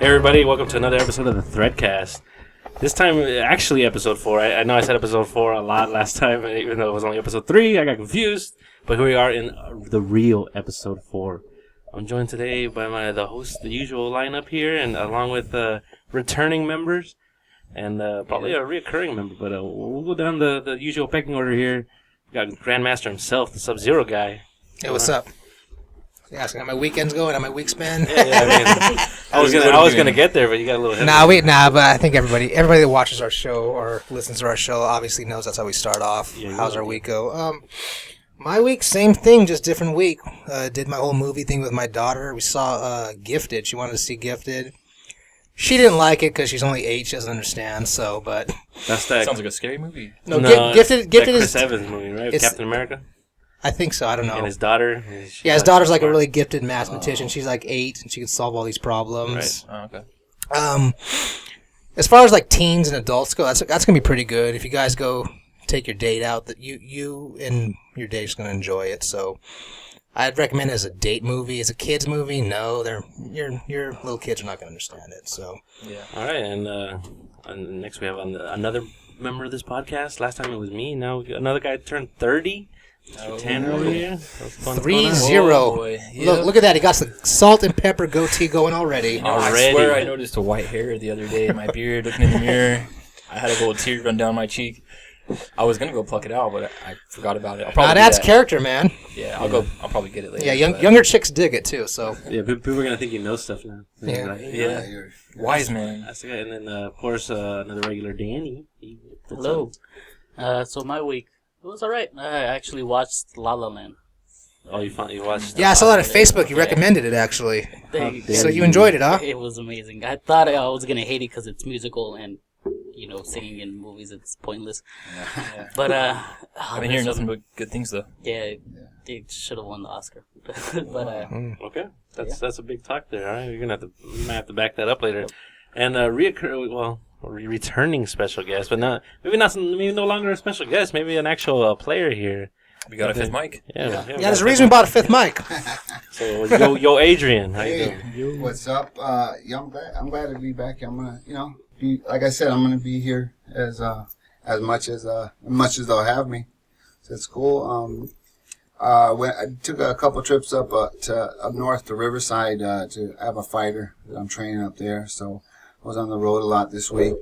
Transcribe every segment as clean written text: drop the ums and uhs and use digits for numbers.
Hey everybody, welcome to another episode of the Threadcast. This time, actually episode 4. I know I said episode 4 a lot last time, even though it was only episode 3. I got confused. But here we are in the real episode 4. I'm joined today by the host, the usual lineup here, and along with returning members, and probably a reoccurring member. But we'll go down the usual pecking order here. We got Grandmaster himself, the Sub-Zero guy. Hey, what's up? Asking how my weekend's going, how my week's been. I was gonna get there, but you got a little heavy. But I think everybody that watches our show or listens to our show obviously knows that's how we start off. Yeah, how's our week go? My week, same thing, just different week. Did my whole movie thing with my daughter. We saw Gifted. She wanted to see Gifted. She didn't like it because she's only 8. She doesn't understand. So, but that sounds like a scary movie. No, Gifted Chris is Evans movie, right? Captain America. I think so. I don't know. And his daughter. His daughter's like a really gifted mathematician. She's like 8, and she can solve all these problems. Right. Oh, okay. As far as like teens and adults go, that's gonna be pretty good. If you guys go take your date out, that you and your date's gonna enjoy it. So, I'd recommend it as a date movie. As a kids movie, no, your little kids are not gonna understand it. So, yeah. All right, and next we have another member of this podcast. Last time it was me. Now another guy turned 30. Tanner over here. 3-0. Look at that. He got the salt and pepper goatee going already. I swear I noticed a white hair the other day in my beard, looking in the mirror. I had a little tear run down my cheek. I was going to go pluck it out, but I forgot about it. That's character, man. Yeah, I'll probably get it later. Yeah, younger chicks dig it, too. So yeah, people are going to think you know stuff now. Yeah. Wise man. That's the guy. And then, of course, another regular Danny. Hello. So my week. It was alright. I actually watched La La Land. Oh, you watched? Yeah, I saw that on Facebook. You recommended it, actually. So you enjoyed it, huh? It was amazing. I thought I was going to hate it because it's musical and, singing in movies, it's pointless. Yeah. But, I've been hearing nothing but good things, though. Yeah, they should have won the Oscar. Okay. That's a big talk there, all right? You're going to have to back that up later. And returning special guest, but maybe no longer a special guest, maybe an actual player here. We got a 5th mic. Yeah, there's a reason we bought a 5th mic. So, yo, Adrian, how you doing? What's up? I'm glad to be back. I'm gonna, like I said, I'm gonna be here as much as they'll have me. So it's cool. I took a couple trips up north to Riverside to have a fighter that I'm training up there. So I was on the road a lot this week.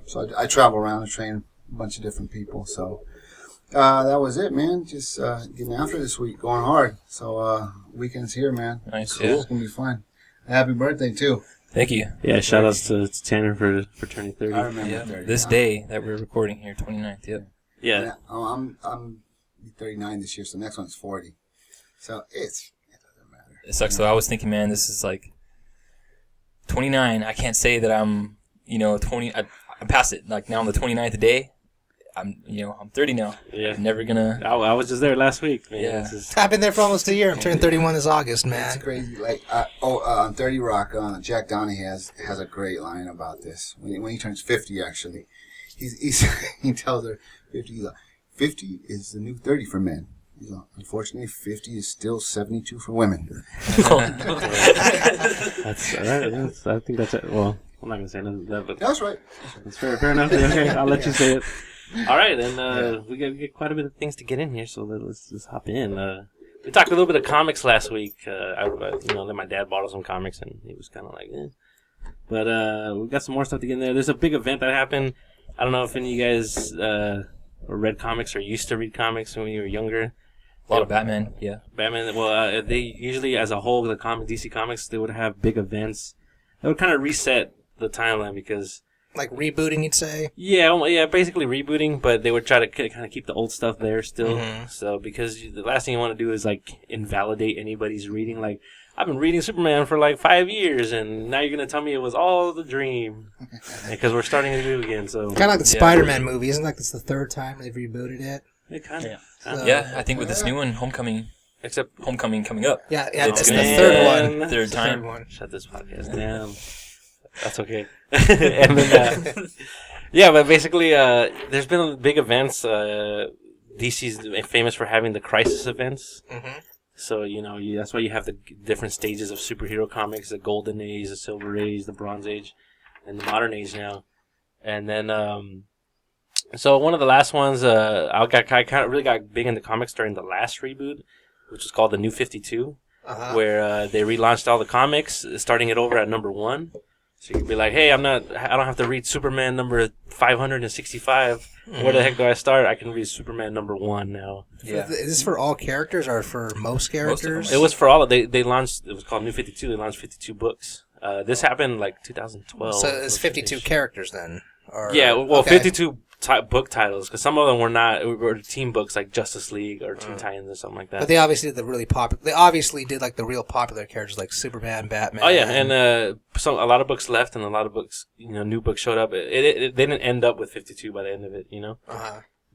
So I travel around and train a bunch of different people. So that was it, man. Just getting after this week, going hard. So weekend's here, man. Nice, cool. It's gonna be fun. Happy birthday too. Thank you. Yeah, shout outs to Tanner for turning 30. I remember 30. This day that we're recording here, 29th. Yep. Yeah. I'm 39 this year, so next one's 40. So it doesn't matter. It sucks though. I was thinking, man, this is like 29. I can't say that I'm 20. I'm past it. Like now on the 29th day. I'm 30 now. Yeah. I'm never gonna. I was just there last week, man. Yeah. I've been there for almost a year. I'm turning 31 this August, man. It's crazy. Like on 30 Rock, Jack Donnie has a great line about this. When he turns 50, actually, he tells her 50. He's like, 50 is the new 30 for men. He's like, unfortunately, 50 is still 72 for women. That's all right. I think that's it. Well, I'm not gonna say nothing to that, but That's right. That's fair enough. Okay, I'll let you say it. All right, and we get quite a bit of things to get in here, so let's just hop in. We talked a little bit of comics last week. Then my dad bought us some comics, and he was kind of like, eh. But we got some more stuff to get in there. There's a big event that happened. I don't know if any of you guys read comics or used to read comics when you were younger. A lot of Batman, yeah. Batman, well, they usually, as a whole, the DC Comics, they would have big events. They would kind of reset the timeline because... Like rebooting, you'd say? Yeah, basically rebooting, but they would try to kind of keep the old stuff there still. Mm-hmm. So, because the last thing you want to do is, like, invalidate anybody's reading. Like, I've been reading Superman for, like, 5 years, and now you're going to tell me it was all the dream. Because we're starting to do it again, so... Kind of like the Spider-Man movie. Isn't like this the 3rd time they've rebooted it? It kind of... Yeah. Yeah, I think with this new one, Homecoming coming up. Yeah, it's the 3rd one. Third time. Shut this podcast down. That's okay. And then, but basically, there's been big events. DC's famous for having the crisis events. Mm-hmm. So, that's why you have the different stages of superhero comics, the Golden Age, the Silver Age, the Bronze Age, and the Modern Age now. And then, so one of the last ones, I kind of really got big into comics during the last reboot, which was called the New 52, where they relaunched all the comics, starting it over at number 1. So you'd be like, hey, I don't have to read Superman number 565. Where the heck do I start? I can read Superman number 1 now. Yeah. Is this for all characters or for most characters? It was for all. They launched. It was called New 52. They launched 52 books. This happened like 2012. So it's 52 characters then. Yeah, well, 52 book titles, because some of them were team books like Justice League or Teen Titans or something like that. But they obviously did the really popular. They obviously did like the real popular characters like Superman, Batman. Oh yeah, and a lot of books left, and a lot of books, new books showed up. They didn't end up with 52 by the end of it,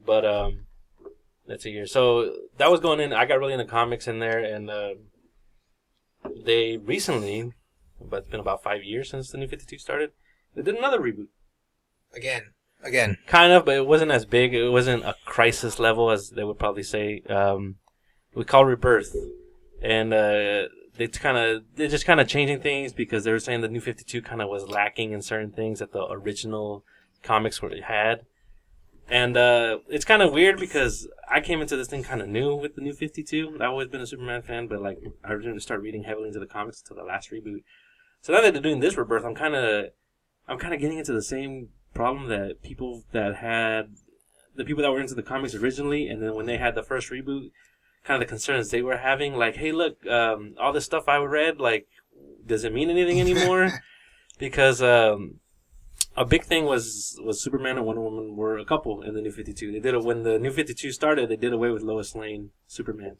But that's a year. So that was going in. I got really into comics in there, and they recently, but it's been about 5 years since the New 52 started. They did another reboot. Again. Kind of, but it wasn't as big. It wasn't a crisis level, as they would probably say. We call Rebirth. And they're just kind of changing things because they were saying the New 52 kind of was lacking in certain things that the original comics had. And it's kind of weird because I came into this thing kind of new with the New 52. I've always been a Superman fan, but like I didn't start reading heavily into the comics until the last reboot. So now that they're doing this Rebirth, I'm kind of getting into the same problem that the people that were into the comics originally, and then when they had the first reboot, kind of the concerns they were having, like, hey, look, all this stuff I read, like, does it mean anything anymore? Because a big thing was Superman and Wonder Woman were a couple in the New 52. They did it when the New 52 started. They did away with Lois Lane, Superman.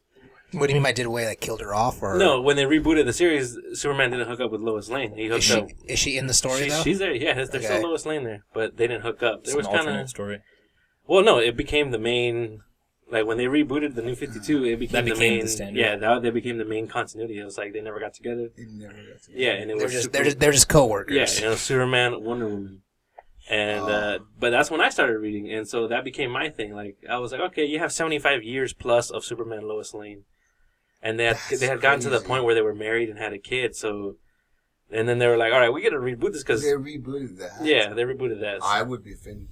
What do you mean by did away? Like killed her off, or no? When they rebooted the series, Superman didn't hook up with Lois Lane. He hooked up. Is she in the story though? She's there. Yeah, there's still Lois Lane there, but they didn't hook up. It's an alternate story. Well, no, it became the main. Like when they rebooted the New 52, it became the main. The standard. Yeah, they became the main continuity. It was like they never got together. Yeah, and they're just coworkers. Yeah, and it was Superman, Wonder Woman. And but that's when I started reading, and so that became my thing. Like I was like, okay, you have 75 years plus of Superman, Lois Lane. And they had gotten to the point where they were married and had a kid, so... And then they were like, all right, we got to reboot this because... They rebooted that. Yeah, they rebooted that. So. I would be offended.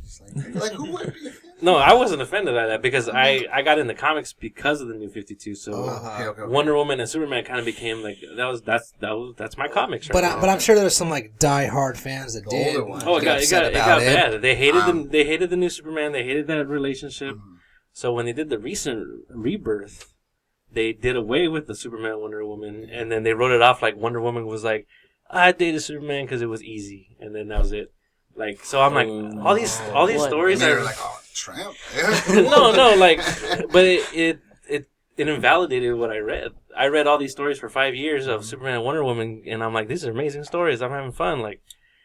Like, who would be offended? No, I wasn't offended by that because I got in the comics because of the New 52, so... Okay. Wonder Woman and Superman kind of became like... That's my comics right now. But I'm sure there's some, like, die-hard fans that did. Oh, it got bad. They hated the new Superman. They hated that relationship. Mm-hmm. So when they did the recent Rebirth... They did away with the Superman Wonder Woman, and then they wrote it off like Wonder Woman was like, I dated Superman because it was easy, and then that was it. Like, so I'm like, all these stories are like, oh, tramp. no, like, but it invalidated what I read. I read all these stories for 5 years of Superman and Wonder Woman, and I'm like, these are amazing stories. I'm having fun. Like,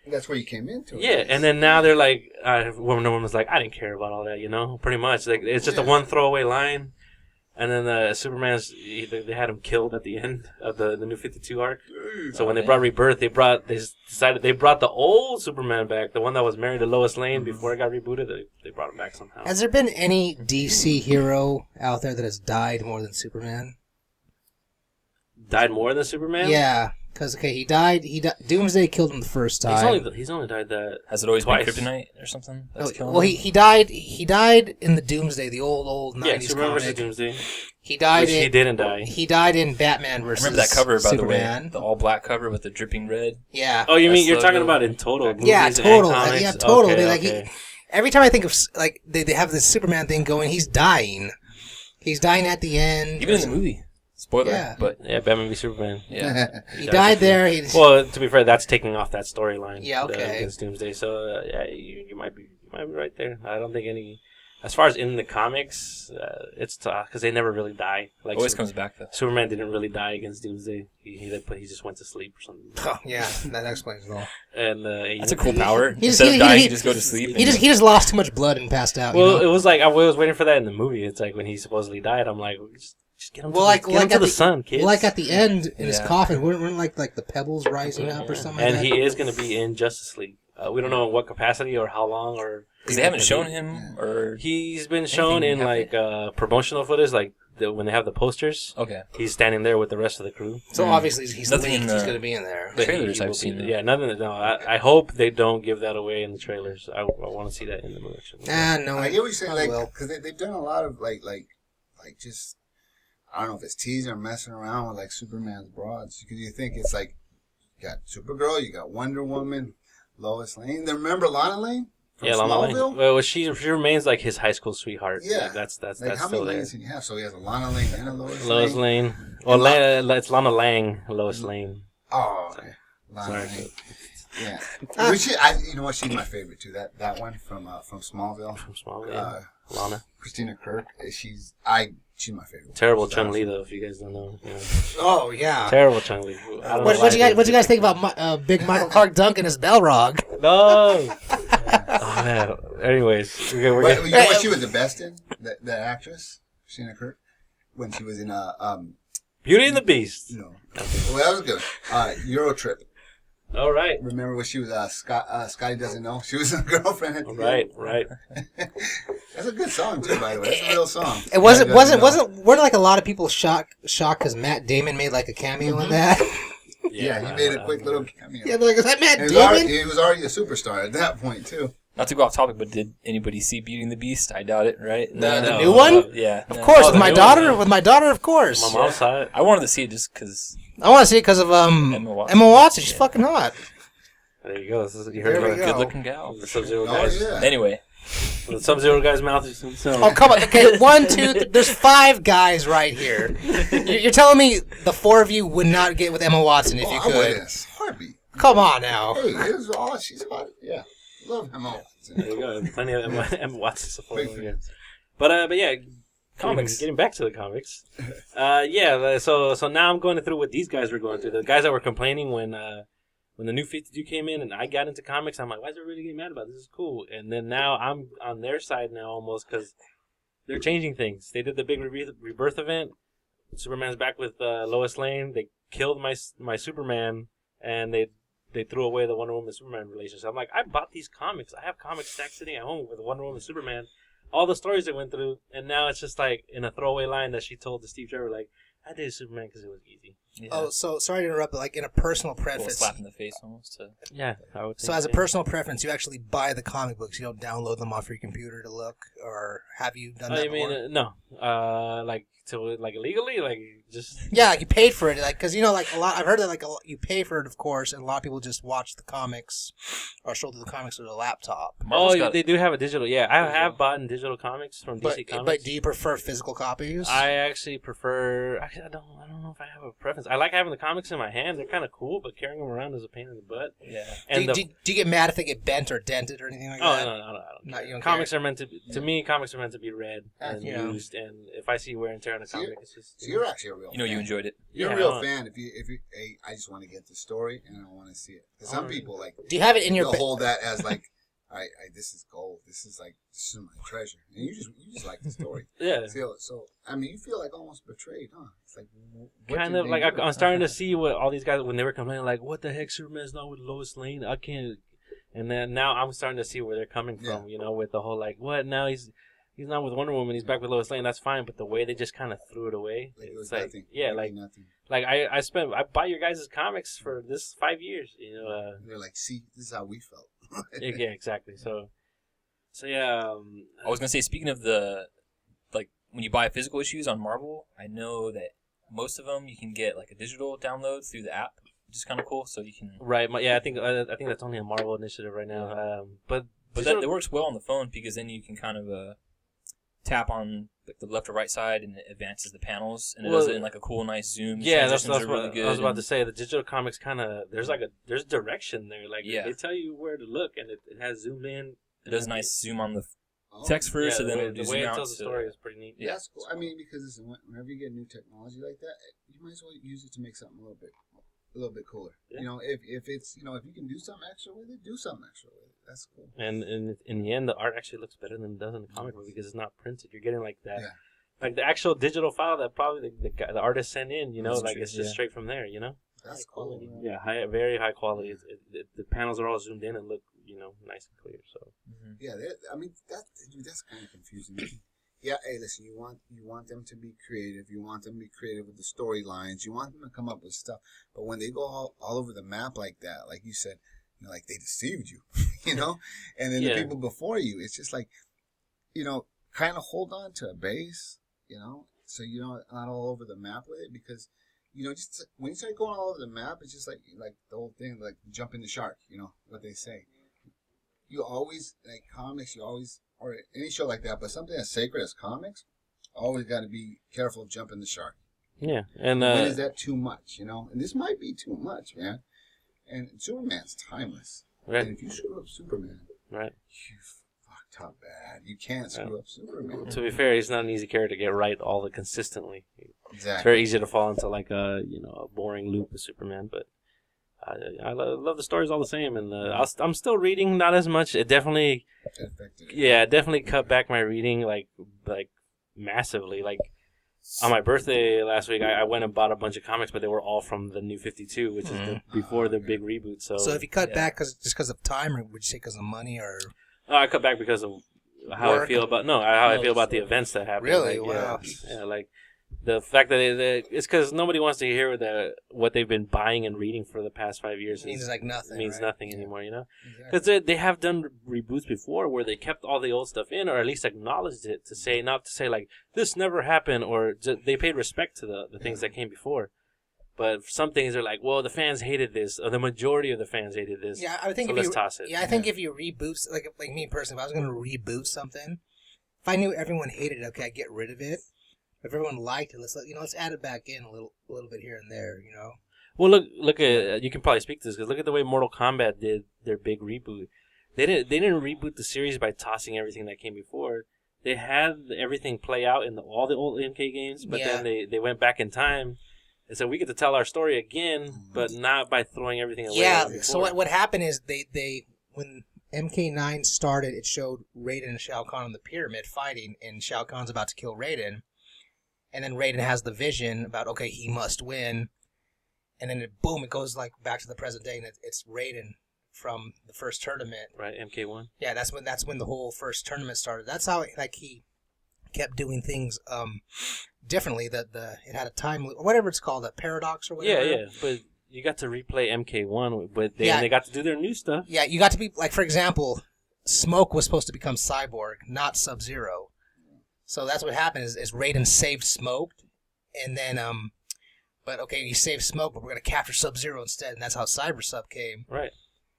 that's where you came into it. Yeah, and then now they're like, Wonder Woman's like, I didn't care about all that, pretty much. Like, it's just a one throwaway line. And then Superman's, they had him killed at the end of the New 52 arc. So when they brought Rebirth, they brought the old Superman back, the one that was married to Lois Lane before it got rebooted. They brought him back somehow. Has there been any DC hero out there that has died more than Superman? Died more than Superman? Yeah. Because, he died. Doomsday killed him the first time. He's only died that. Has it always twice. been Kryptonite or something? He died in the Doomsday, the old 90s Superman comic. Vs. Doomsday. He died. He didn't die. He died in Batman vs. I remember that cover, by Superman. the way, the all black cover with the dripping red. Yeah. Oh, you're talking about in total? Yeah, total. Yeah, total. Okay. Every time I think of they have this Superman thing going, he's dying. He's dying at the end. Even in the movie. Spoiler, but Batman v Superman. Yeah, he died there. Well, to be fair, that's taking off that storyline. Yeah, okay. Against Doomsday, so you might be right there. I don't think any. As far as in the comics, it's tough because they never really die. Like always comes back though. Superman didn't really die against Doomsday. He just went to sleep or something. Oh, yeah, that explains it all. And that's a cool power. Instead of dying, you just go to sleep. He just lost too much blood and passed out. Well, it was like I was waiting for that in the movie. It's like when he supposedly died. I'm like, just get him to the sun, kids. Well, like at the end in his coffin, weren't like the pebbles rising up or something. And like that? he is going to be in Justice League. We don't know in what capacity or how long or. Because they haven't shown him or he's been shown in like promotional footage, like when they have the posters. Okay. He's standing there with the rest of the crew. So obviously he's Nothing leaked. in He's the- going to be in there. The trailers He I've will seen. be- yeah, nothing. No, I hope they don't give that away in the trailers. I want to see that in the movie. Actually. No. I get what you're saying, I like, will. because they've done a lot of like just, I don't know if it's teasing or messing around with like Superman's broads, because you think it's like, you got Supergirl, you got Wonder Woman, Lois Lane. Then remember Lana Lane from Lana Lane. Smallville? Well, she remains like his high school sweetheart. Yeah. Like, that's Like, that's how still many there. lanes did he have? So he has a Lana Lane and a Lois Lois Lane. Lane. Well, it's Lana Lang. Lois Lane. Oh, okay. Lana Sorry. Lane. Yeah. You know what? She's my favorite too. That one from Smallville. From Smallville. Yeah. Lana. Christina Kirk. She's my favorite. Terrible She's Chung Li awesome. though. If you guys don't know. Yeah. Oh, yeah. Terrible Chung Li. What you guys think about Big Michael Clark Duncan as Balrog? No. Oh man. Anyways, we're But getting, you know what she was the best in? That actress, Christina Kirk, when she was in Beauty and the Beast. no, well that was good. Euro Trip. All right. Remember when she was Scotty Doesn't Know? She was a girlfriend at the Right. end. Right. That's a good song too, by the way. That's a real song. It wasn't Know. weren't like a lot of people shocked because Matt Damon made like a cameo in that? Yeah, he made a quick little cameo. Yeah, they're like, is that Matt And Damon? he was already a superstar at that point too. Not to go off topic, but did anybody see Beauty and the Beast? I doubt it, right? The new one? Yeah. Of course, Oh, with my the new daughter. one. With my daughter, of course. My mom saw it. I wanted to see it just because. I want to see it because of Emma Watson. Emma Watson. She's fucking hot. There you go. You There heard we about go. Good looking gal. the Sub-Zero Oh guys. yeah. Anyway, The Sub-Zero guy's mouth is so. Oh, come on. Okay, 1, 2, there's 5 guys right here. You're telling me the 4 of you would not get with Emma Watson if you I would could? in a heartbeat. Come on now. Hey, it was all she's hot. Yeah, love Emma Watson. There you go. Plenty of Emma Watson support Big over fan. here. But yeah, comics. Getting back to the comics. Yeah. So now I'm going through what these guys were going through. The guys that were complaining when the new 52 came in and I got into comics, I'm like, why is everybody getting mad about this? This is cool. And then now I'm on their side now almost because they're changing things. They did the big rebirth event. Superman's back with Lois Lane. They killed my Superman and they threw away the Wonder Woman Superman relationship. I'm like, I bought these comics. I have comics stacked sitting at home with Wonder Woman Superman, all the stories they went through, and now it's just like in a throwaway line that she told to Steve Trevor, like, I did Superman because it was easy. yeah. Oh, so sorry to interrupt, but like in a personal Little preference. slap in the face almost. Yeah, I would. So think, as a yeah. personal preference, you actually buy the comic books. You don't download them off your computer to look, or have you done Oh, that you mean before? no? Like illegally, like just. Yeah, like you paid for it, like because like a lot. I've heard that like you pay for it, of course, and a lot of people just watch the comics or show the comics with a laptop. Marvel's Oh, got- they do have a digital. Yeah, I have bought digital comics from DC Comics. But do you prefer physical copies? I actually prefer. I don't know if I have a preference. I like having the comics in my hand. They're kind of cool, but carrying them around is a pain in the butt. Yeah. And do you get mad if they get bent or dented or anything like Oh that? no, I don't Not- care. you don't Comics are meant to. To me, comics are meant to be read and Yeah. used. And if I see wear and tear on a So you're- comic, it's just. So you're actually a real. You know, you fan. enjoyed it. You're Yeah, a real I want- fan if you hey, I just want to get the story and I want to see it. 'Cause some people like Do you have it in your? they'll hold that as like, I this is gold. This is my treasure. And you just like the story. Yeah. So I mean, you feel like almost betrayed, huh? It's like what Kind did of they like do? I'm starting to see what all these guys when they were complaining, like, what the heck, Superman's not with Lois Lane. I can't. And then now I'm starting to see where they're coming from. Yeah. You know, with the whole like, what now he's not with Wonder Woman. He's back with Lois Lane. That's fine. But the way they just kind of threw it away, Like it was it's like nothing. yeah, Really like nothing. like I bought your guys' comics for this 5 years. You know. They're like, see, this is how we felt. Yeah, exactly. So yeah. I was gonna say, speaking of the, like, when you buy physical issues on Marvel, I know that most of them you can get like a digital download through the app, which is kind of cool. So you can. Right. Yeah. I think that's only a Marvel initiative right now. But But that works well on the phone because then you can kind of tap on like the left or right side and it advances the panels and it does it in like a cool, nice zoom. The yeah, that's transitions what are really good. I was about and- to say. The digital comics kind of there's direction there. Like Yeah. they tell you where to look, and it has zoom in. It does nice zoom on the Oh, text first, Yeah, and then the it'll do way zoom it out. tells the to- story is pretty neat. Yeah. That's cool. I mean, because whenever you get new technology like that, you might as well use it to make something a little bit cooler. Yeah. You know, if it's if you can do something extra with it, do something extra with it. That's cool. And in the end, the art actually looks better than it does in the comic book because it's not printed. You're getting like that, Yeah. like the actual digital file that probably the artist sent in. You know, That's like true, it's just yeah. straight from there. You know. That's cool. Yeah, very high quality. The panels are all zoomed in and look nice and clear. So. Mhm. Yeah, I mean that's kind of confusing. Yeah, hey, listen, you want them to be creative. You want them to be creative with the storylines. You want them to come up with stuff. But when they go all over the map like that, like you said, like they deceived you, and then the people before you, it's just like, kind of hold on to a base, so you're not all over the map with it, because, just when you start going all over the map, it's just like the whole thing, like jumping the shark, what they say. You always, like comics, or any show like that, but something as sacred as comics, always got to be careful of jumping the shark. Yeah, and when is that too much? And this might be too much, man. And Superman's timeless. Right. And if you screw up Superman, right, you fucked up bad. You can't screw up Superman. To be fair, he's not an easy character to get right all the consistently. Exactly. It's very easy to fall into like a boring loop with Superman, but. I love the stories all the same, and I'm still reading, not as much. It definitely, cut back my reading like massively. Like on my birthday last week, I went and bought a bunch of comics, but they were all from the New 52, which is before the big reboot. So if you cut back just because of time, or would you say because of money, or? I cut back because of how I feel about I feel about the events that happen. Really? Like, wow. Yeah, like. The fact that it's because nobody wants to hear what they've been buying and reading for the past 5 years. It means like nothing. Means right? nothing anymore, Because they have done reboots before where they kept all the old stuff in, or at least acknowledged it not to say like this never happened, or they paid respect to the things that came before. But some things are like, well, the fans hated this, or the majority of the fans hated this. Yeah, I think so let's toss it. Yeah, I think if you reboot, like me personally, if I was going to reboot something, if I knew everyone hated it, okay, I'd get rid of it. If everyone liked it, let's add it back in a little bit here and there, Well, look at you can probably speak to this because look at the way Mortal Kombat did their big reboot. They didn't reboot the series by tossing everything that came before. They had everything play out in all the old MK games, but then they went back in time and said we get to tell our story again, but not by throwing everything away. Yeah. So what happened is they when MK9 started, it showed Raiden and Shao Kahn on the pyramid fighting, and Shao Kahn's about to kill Raiden. And then Raiden has the vision about, okay, he must win. And then it goes like back to the present day, and it's Raiden from the first tournament. Right, MK1. Yeah, that's when the whole first tournament started. That's how he kept doing things differently. It had a time, whatever it's called, a paradox or whatever. Yeah, but you got to replay MK1, but they got to do their new stuff. Yeah, you got to be like, for example, Smoke was supposed to become Cyborg, not Sub-Zero. So that's what happened is Raiden saved Smoke, and then but okay, you saved Smoke, but we're gonna capture Sub-Zero instead, and that's how Cyber Sub came. Right,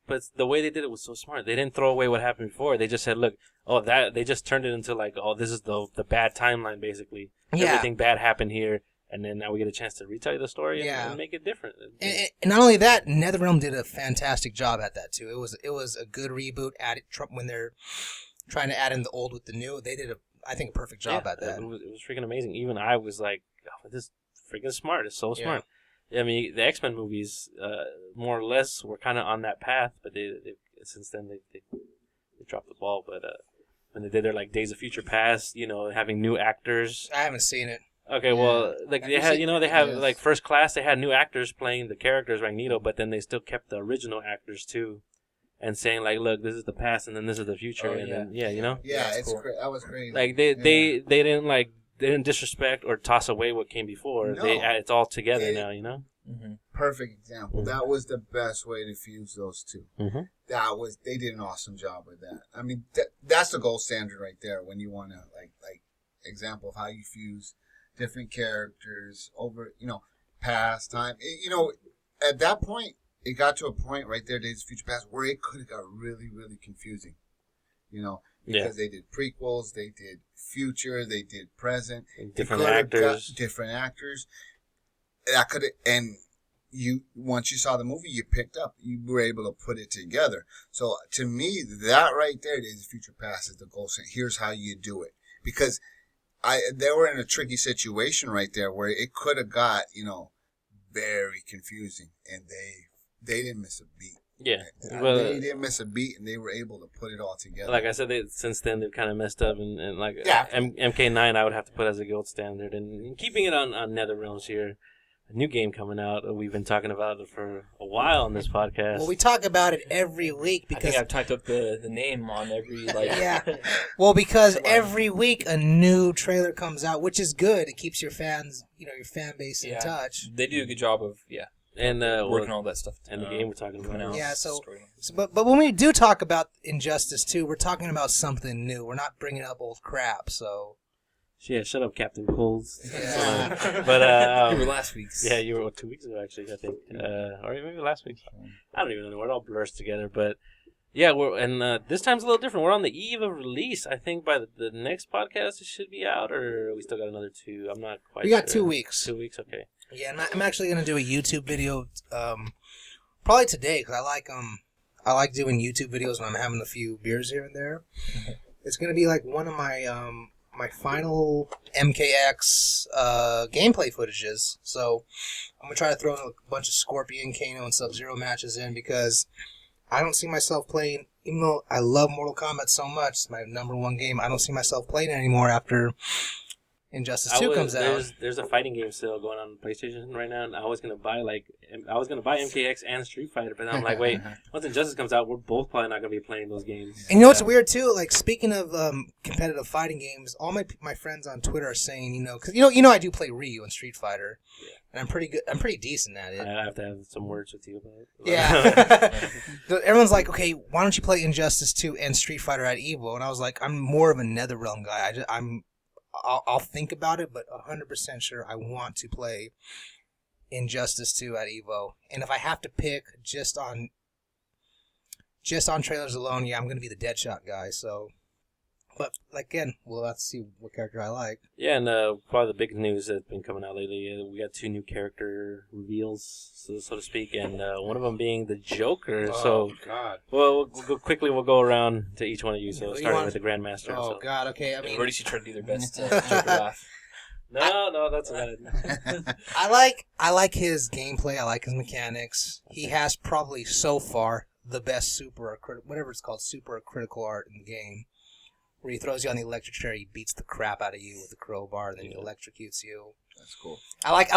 but the way they did it was so smart. They didn't throw away what happened before. They just said, look, they just turned it into like, this is the bad timeline basically. Yeah. Everything bad happened here, and then now we get a chance to retell you the story and make it different. And not only that, NetherRealm did a fantastic job at that too. It was a good reboot. When they're trying to add in the old with the new, they did I think a perfect job at that. It was freaking amazing. Even I was like, this is freaking smart. It's so smart. I mean, the X-Men movies, more or less, were kind of on that path, but they since then they dropped the ball. But when they did their like Days of Future Past, having new actors. I haven't seen it. Okay, well, like they had, they have like First Class. They had new actors playing the characters Magneto, but then they still kept the original actors too. And saying like, look, this is the past, and then this is the future, Oh, and yeah. then Yeah, it's cool. that was crazy. Like they didn't disrespect or toss away what came before. No. It's all together now, Mm-hmm. Perfect example. Mhm. That was the best way to fuse those two. Mm-hmm. They did an awesome job with that. I mean, that's the gold standard right there when you want to like example of how you fuse different characters over past time. At that point. It got to a point right there, Days of Future Past, where it could have got really, really confusing. Because they did prequels, they did future, they did present. Different actors. Different actors. That could have, and once you saw the movie, you picked up, you were able to put it together. So to me, that right there, Days of Future Past, is the goal. Here's how you do it. Because they were in a tricky situation right there where it could have got, very confusing, and they didn't miss a beat. Yeah, they didn't miss a beat, and they were able to put it all together. Like I said, since then they've kind of messed up, and like Yeah. MK9, I would have to put as a gold standard, and keeping it on NetherRealms here. a new game coming out. We've been talking about it for a while on this podcast. Well, we talk about it every week I because think I've typed up the name on every like. yeah. Well, because every week a new trailer comes out, which is good. It keeps your fans, your fan base in touch. They do a good job of and working all that stuff. And the game we're talking about. Out. Yeah. So but when we do talk about Injustice 2, we're talking about something new. We're not bringing up old crap. So. Yeah, shut up, Captain Coles. Yeah. But you were last week's. Yeah, you were 2 weeks ago, actually. I think, or maybe last week. I don't even know. It all blurs together. But yeah, this time's a little different. We're on the eve of release. I think by the next podcast it should be out, or we still got another 2. I'm not quite. We got 2 weeks. 2 weeks, okay. Yeah, I'm actually gonna do a YouTube video, probably today because I like doing YouTube videos when I'm having a few beers here and there. It's gonna be like one of my final MKX gameplay footages. So I'm going to try to throw in a bunch of Scorpion, Kano, and Sub-Zero matches in because I don't see myself playing, even though I love Mortal Kombat so much, it's my number one game, I don't see myself playing it anymore after Injustice 2 comes out. There's a fighting game sale going on PlayStation right now, and I was gonna buy MKX and Street Fighter, but I'm like, wait, once Injustice comes out, we're both probably not gonna be playing those games. And you know what's weird too? Like speaking of competitive fighting games, all my friends on Twitter are saying, because I do play Ryu in Street Fighter, and I'm pretty good. I'm pretty decent at it. I have to have some words with you about it. Yeah. Everyone's like, okay, why don't you play Injustice 2 and Street Fighter at EVO? And I was like, I'm more of a NetherRealm guy. I'll think about it, but 100% sure I want to play Injustice 2 at EVO. And if I have to pick just on trailers alone, I'm going to be the Deadshot guy. So, but again, we'll have to see what character I like. Yeah, and probably the big news that's been coming out lately, we got 2 new character reveals, so to speak, and one of them being the Joker. Oh, God. Well, we'll go around to each one of you. So starting with the Grandmaster. Oh, God, okay. I mean, everybody should try to do their best to Joker laugh. No, that's bad. I like his gameplay. I like his mechanics. He has probably so far the best super critical art in the game. Where he throws you on the electric chair, he beats the crap out of you with the crowbar, then he electrocutes you. That's cool. I like.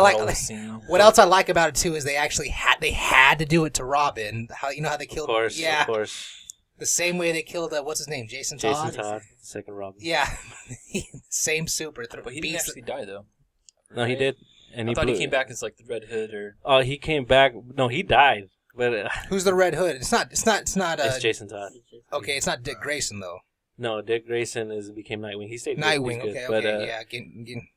What else I like about it too is they actually had to do it to Robin. How they killed? Of course. The same way they killed what's his name, Jason Todd. Second Robin. Yeah, same super. But he didn't actually die though. No, he did. And I thought he came back as like the Red Hood or. Oh, he came back. No, he died. But who's the Red Hood? It's not. It's Jason Todd. Okay, it's not Dick Grayson though. No, Dick Grayson became Nightwing. He stayed Nightwing. Good, okay, but, yeah.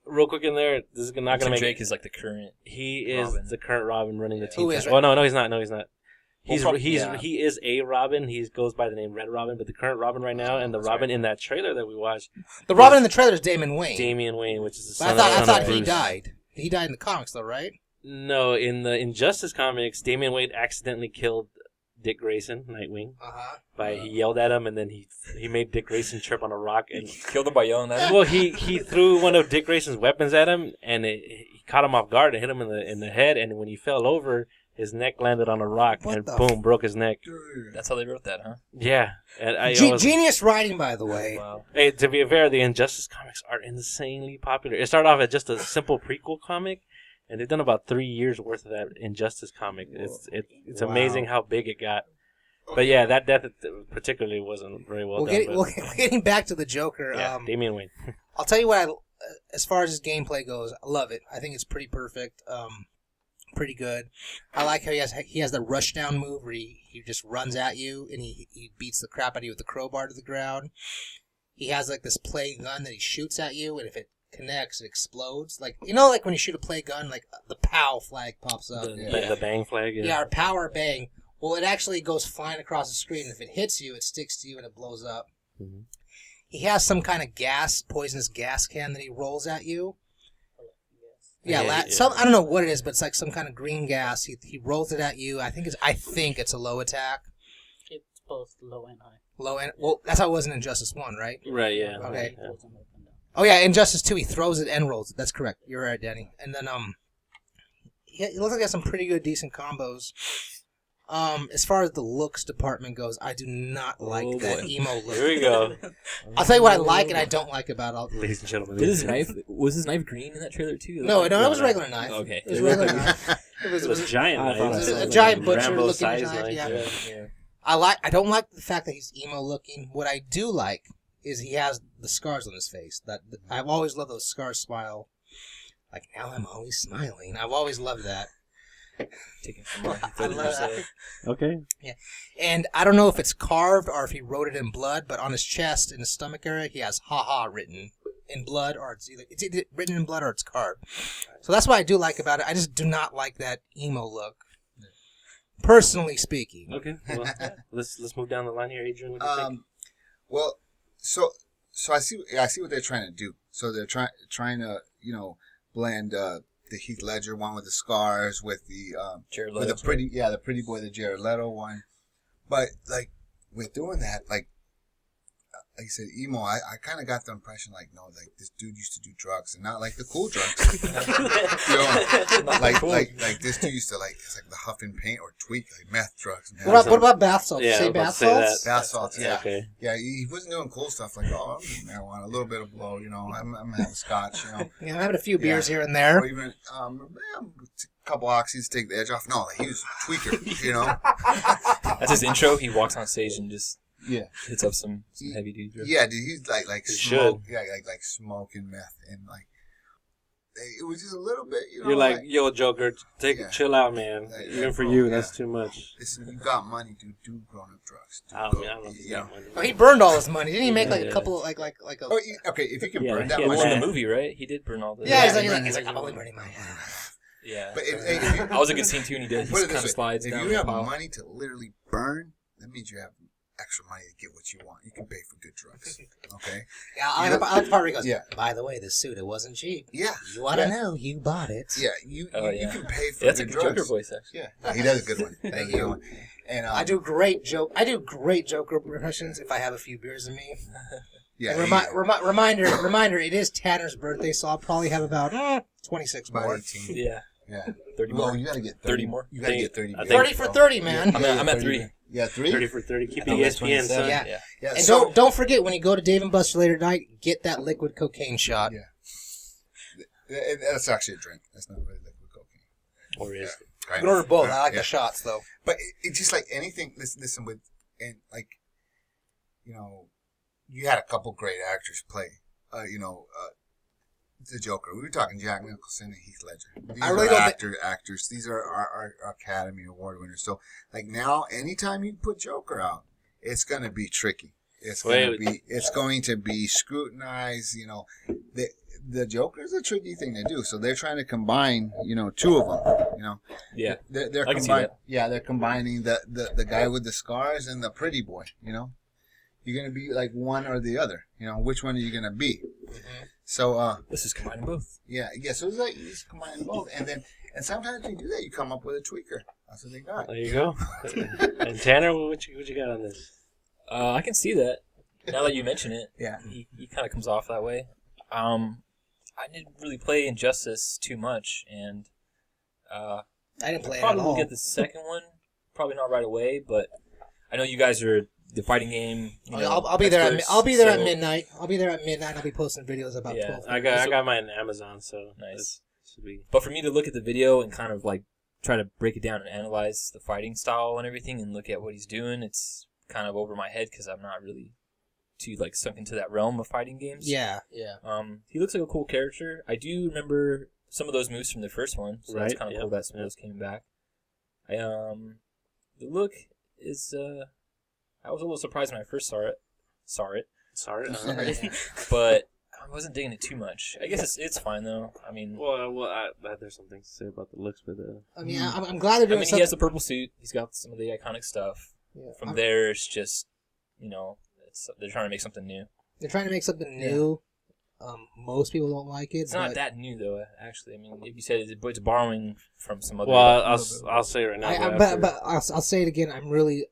Real quick in there, this is not gonna make. Drake is like the current. He is Robin. The current Robin running the team. Who is? Well, no, he's not. No, he's not. He is a Robin. He goes by the name Red Robin, but the current Robin right now, and the Robin in that trailer that we watched. The Robin in the trailer is Damian Wayne. Which is the son I thought Bruce. he died. He died in the comics, though, right? No, in the Injustice comics, Damian Wayne accidentally killed Dick Grayson, Nightwing. He yelled at him, and then he made Dick Grayson trip on a rock and killed him by yelling at him. Well, he threw one of Dick Grayson's weapons at him, and he caught him off guard and hit him in the head. And when he fell over, his neck landed on a rock and boom, broke his neck. That's how they wrote that, huh? Yeah, and genius writing, by the way. Wow. Hey, to be fair, the Injustice comics are insanely popular. It started off as just a simple prequel comic. And they've done about 3 years worth of that Injustice comic. It's amazing how big it got. But yeah, that death particularly wasn't very well done. Getting back to the Joker, Damian Wayne. I'll tell you what, as far as his gameplay goes, I love it. I think it's pretty perfect, pretty good. I like how he has the rushdown move where he just runs at you and he beats the crap out of you with the crowbar to the ground. He has like this play gun that he shoots at you, and if it connects, it explodes. Like when you shoot a play gun, like the POW flag pops up. The bang flag. Yeah, or POW or bang. Well, it actually goes flying across the screen. If it hits you, it sticks to you and it blows up. Mm-hmm. He has some kind of poisonous gas can that he rolls at you. Yeah, I don't know what it is, but it's like some kind of green gas. He rolls it at you. I think it's a low attack. It's both low and high. Low and that's how it was in Injustice 1, right? Right. Yeah. Okay. Yeah. Oh yeah, Injustice 2, he throws it and rolls it. That's correct. You're right, Danny. And then he looks like he has some pretty good, decent combos. As far as the looks department goes, I do not like that emo look. Here we go. I'll tell you what I like and I don't like about it. Ladies and gentlemen. Was his knife green in that trailer too? No, it was a regular knife. Okay. It was a regular knife. It was a giant I thought knife. it was a giant butcher Rambo looking size knife. Yeah. Yeah. I don't like the fact that he's emo looking. What I do like is he has the scars on his face. I've always loved those scar smile. Like, now I'm always smiling. I've always loved that. Taking from my I love that. Okay. Yeah. And I don't know if it's carved or if he wrote it in blood, but on his chest, in his stomach area, he has "ha-ha" written in blood, or it's either written in blood or it's carved. So that's what I do like about it. I just do not like that emo look. Personally speaking. Okay. Well, let's move down the line here, Adrian. What do you think? Well, so I see what they're trying to do. So they're trying to blend the Heath Ledger one with the scars with the Jared with Leto. the pretty boy, the Jared Leto one. But like with doing that, like you said, emo, I kind of got the impression like, no, like this dude used to do drugs and not like the cool drugs. like this dude used to it's like the huff and paint or tweak, like meth drugs. What about bath salts? Yeah, Say I was about bath to say salts? Bath salts, yeah. Okay. Yeah, he wasn't doing cool stuff like, I'm using marijuana, a little bit of blow, I'm having scotch, Yeah, I'm having a few beers here and Or there. even a couple oxys to take the edge off. No, he was a tweaker, That's his intro. He walks on stage and just Yeah. hits up some heavy duty drugs. Yeah, dude, he's like He smoke, like smoking meth and like it was just a little bit, You're like, yo, Joker, chill out, man. Even for you, that's too much. Listen, you got money, dude. Do grown-up drugs. I don't know if he got money. Oh, he burned all his money. Didn't he make a couple like a? Oh, okay. If you can Yeah, burn that yeah, much, Well, in man. the movie, right? He did burn all the. Yeah, Yeah, he's like I'm only burning my half. Yeah. but if you, That was a good scene too, and he did. He put it kind of this way, slides if down you the have pile. money to literally burn, that means you have extra money to get what you want. You can pay for good drugs. Okay. Yeah, I like the part where he goes. Yeah. By the way, this suit it wasn't cheap. Yeah. You want to know? You bought it. Yeah. You can pay for Yeah, that's a good good Joker drugs. voice, actually. Yeah, he does a good one. Thank you. And I do great Joker impressions if I have a few beers in me. Yeah. And reminder, it is Tanner's birthday, so I'll probably have about 26 about more. 18. Yeah. Yeah. 30 Well, more. you gotta get 30 more. You gotta get 30. I think- 30 for 30, man. I'm at 3. Yeah, 3. 30 for 30. Keep I the thought it was ESPN, son. 27. Yeah. Yeah. And So don't forget, when you go to Dave & Buster's later tonight, get that liquid cocaine shot. Yeah. That's actually a drink. That's not really liquid cocaine. Or is it? You Kind can order of. both. I like Yeah. the shots, though. But it's just like anything. Listen with and like, you had a couple great actors play. The Joker. We were talking Jack Nicholson and Heath Ledger. These I really are don't actors. These are our Academy Award winners. So like now, anytime you put Joker out, it's gonna be tricky. It's going to be scrutinized. The Joker is a tricky thing to do. So they're trying to combine, two of them. Yeah. They're I can see combining. that. Yeah, they're combining the guy with the scars and the pretty boy. You're gonna be like one or the other. Which one are you gonna be? Mm-hmm. So Let's just combine them both. yeah. So it's like you just combine both, and sometimes when you do that, you come up with a tweaker. That's what they got. There you go. And Tanner, what you got on this? I can see that. Now that you mention it, Yeah. he kind of comes off that way. I didn't really play Injustice too much, and I didn't play it at probably will all. get the second one. Probably not right away, but I know you guys are the fighting game. I'll be there. experts, I'll be there at so- midnight. I'll be posting videos about Yeah. 12. I got mine on Amazon, so Nice. this should be. But for me to look at the video and kind of like try to break it down and analyze the fighting style and everything and look at what he's doing, it's kind of over my head because I'm not really too like sunk into that realm of fighting games. Yeah. He looks like a cool character. I do remember some of those moves from the first one, so that's Right, kind of yeah. cool that some of those came back. The look is I was a little surprised when I first saw it, Sorry. but I wasn't digging it too much. I guess it's fine though. I mean, There's some things to say about the looks, but I mean, I'm glad they're doing he something. has the purple suit. He's got some of the iconic stuff. Yeah. From there, it's just they're trying to make something new. They're trying to make something new. Most people don't like it. It's not that new though. Actually, I mean, if you said it's borrowing from some other. well, I'll say right now. But I'll say it again. I'm really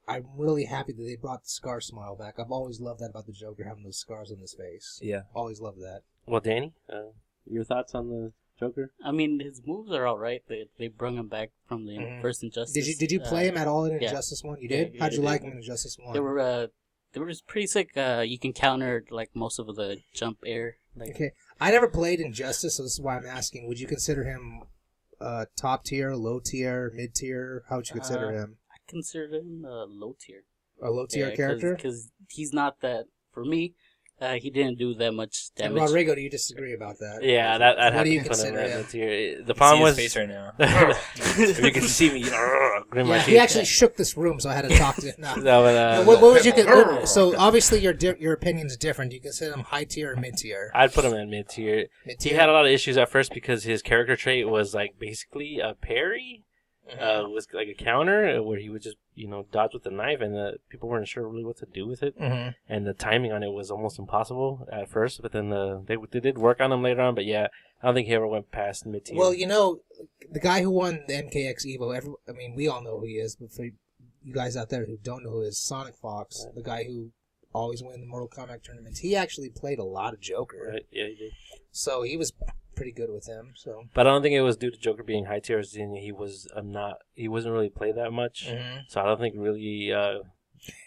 happy that they brought the scar smile back. I've always loved that about the Joker, having those scars on his face. Yeah. Always loved that. Well, Danny, your thoughts on Joker? I mean, his moves are all right. They brought him back from the first Injustice. Did you play him at all in yeah. Injustice 1? You did? Yeah, How'd you yeah, like him in Injustice 1? They were just pretty sick. You can counter like most of the jump air. Like, Okay. I never played Injustice, so this is why I'm asking. Would you consider him top tier, low tier, mid tier? How would you consider him? I consider him a low tier. A low tier character? Because he's not that, for me, he didn't do that much And damage. Rodrigo, do you disagree about that? Yeah, I'd have do you to put him consider at him? mid-tier. The See problem was... his face right now. if you can see me, grin my Yeah, teeth. he actually shook this room, so I had to talk to him. No. No, but, What would you so obviously your opinion's different. Do you consider him high tier or mid tier? I'd put him at mid-tier. He had a lot of issues at first because his character trait was like basically a parry. Was like a counter where he would just dodge with the knife, and people weren't sure really what to do with it, and the timing on it was almost impossible at first. But then they did work on him later on. But yeah, I don't think he ever went past mid-tier. Well, the guy who won the MKX Evo, we all know who he is, but for you guys out there who don't know who he is, Sonic Fox, the guy who always wins the Mortal Kombat tournaments, he actually played a lot of Joker. Right? Yeah, he did. So he was pretty good with him. So, but I don't think it was due to Joker being high tier. He wasn't really played that much. So I don't think really.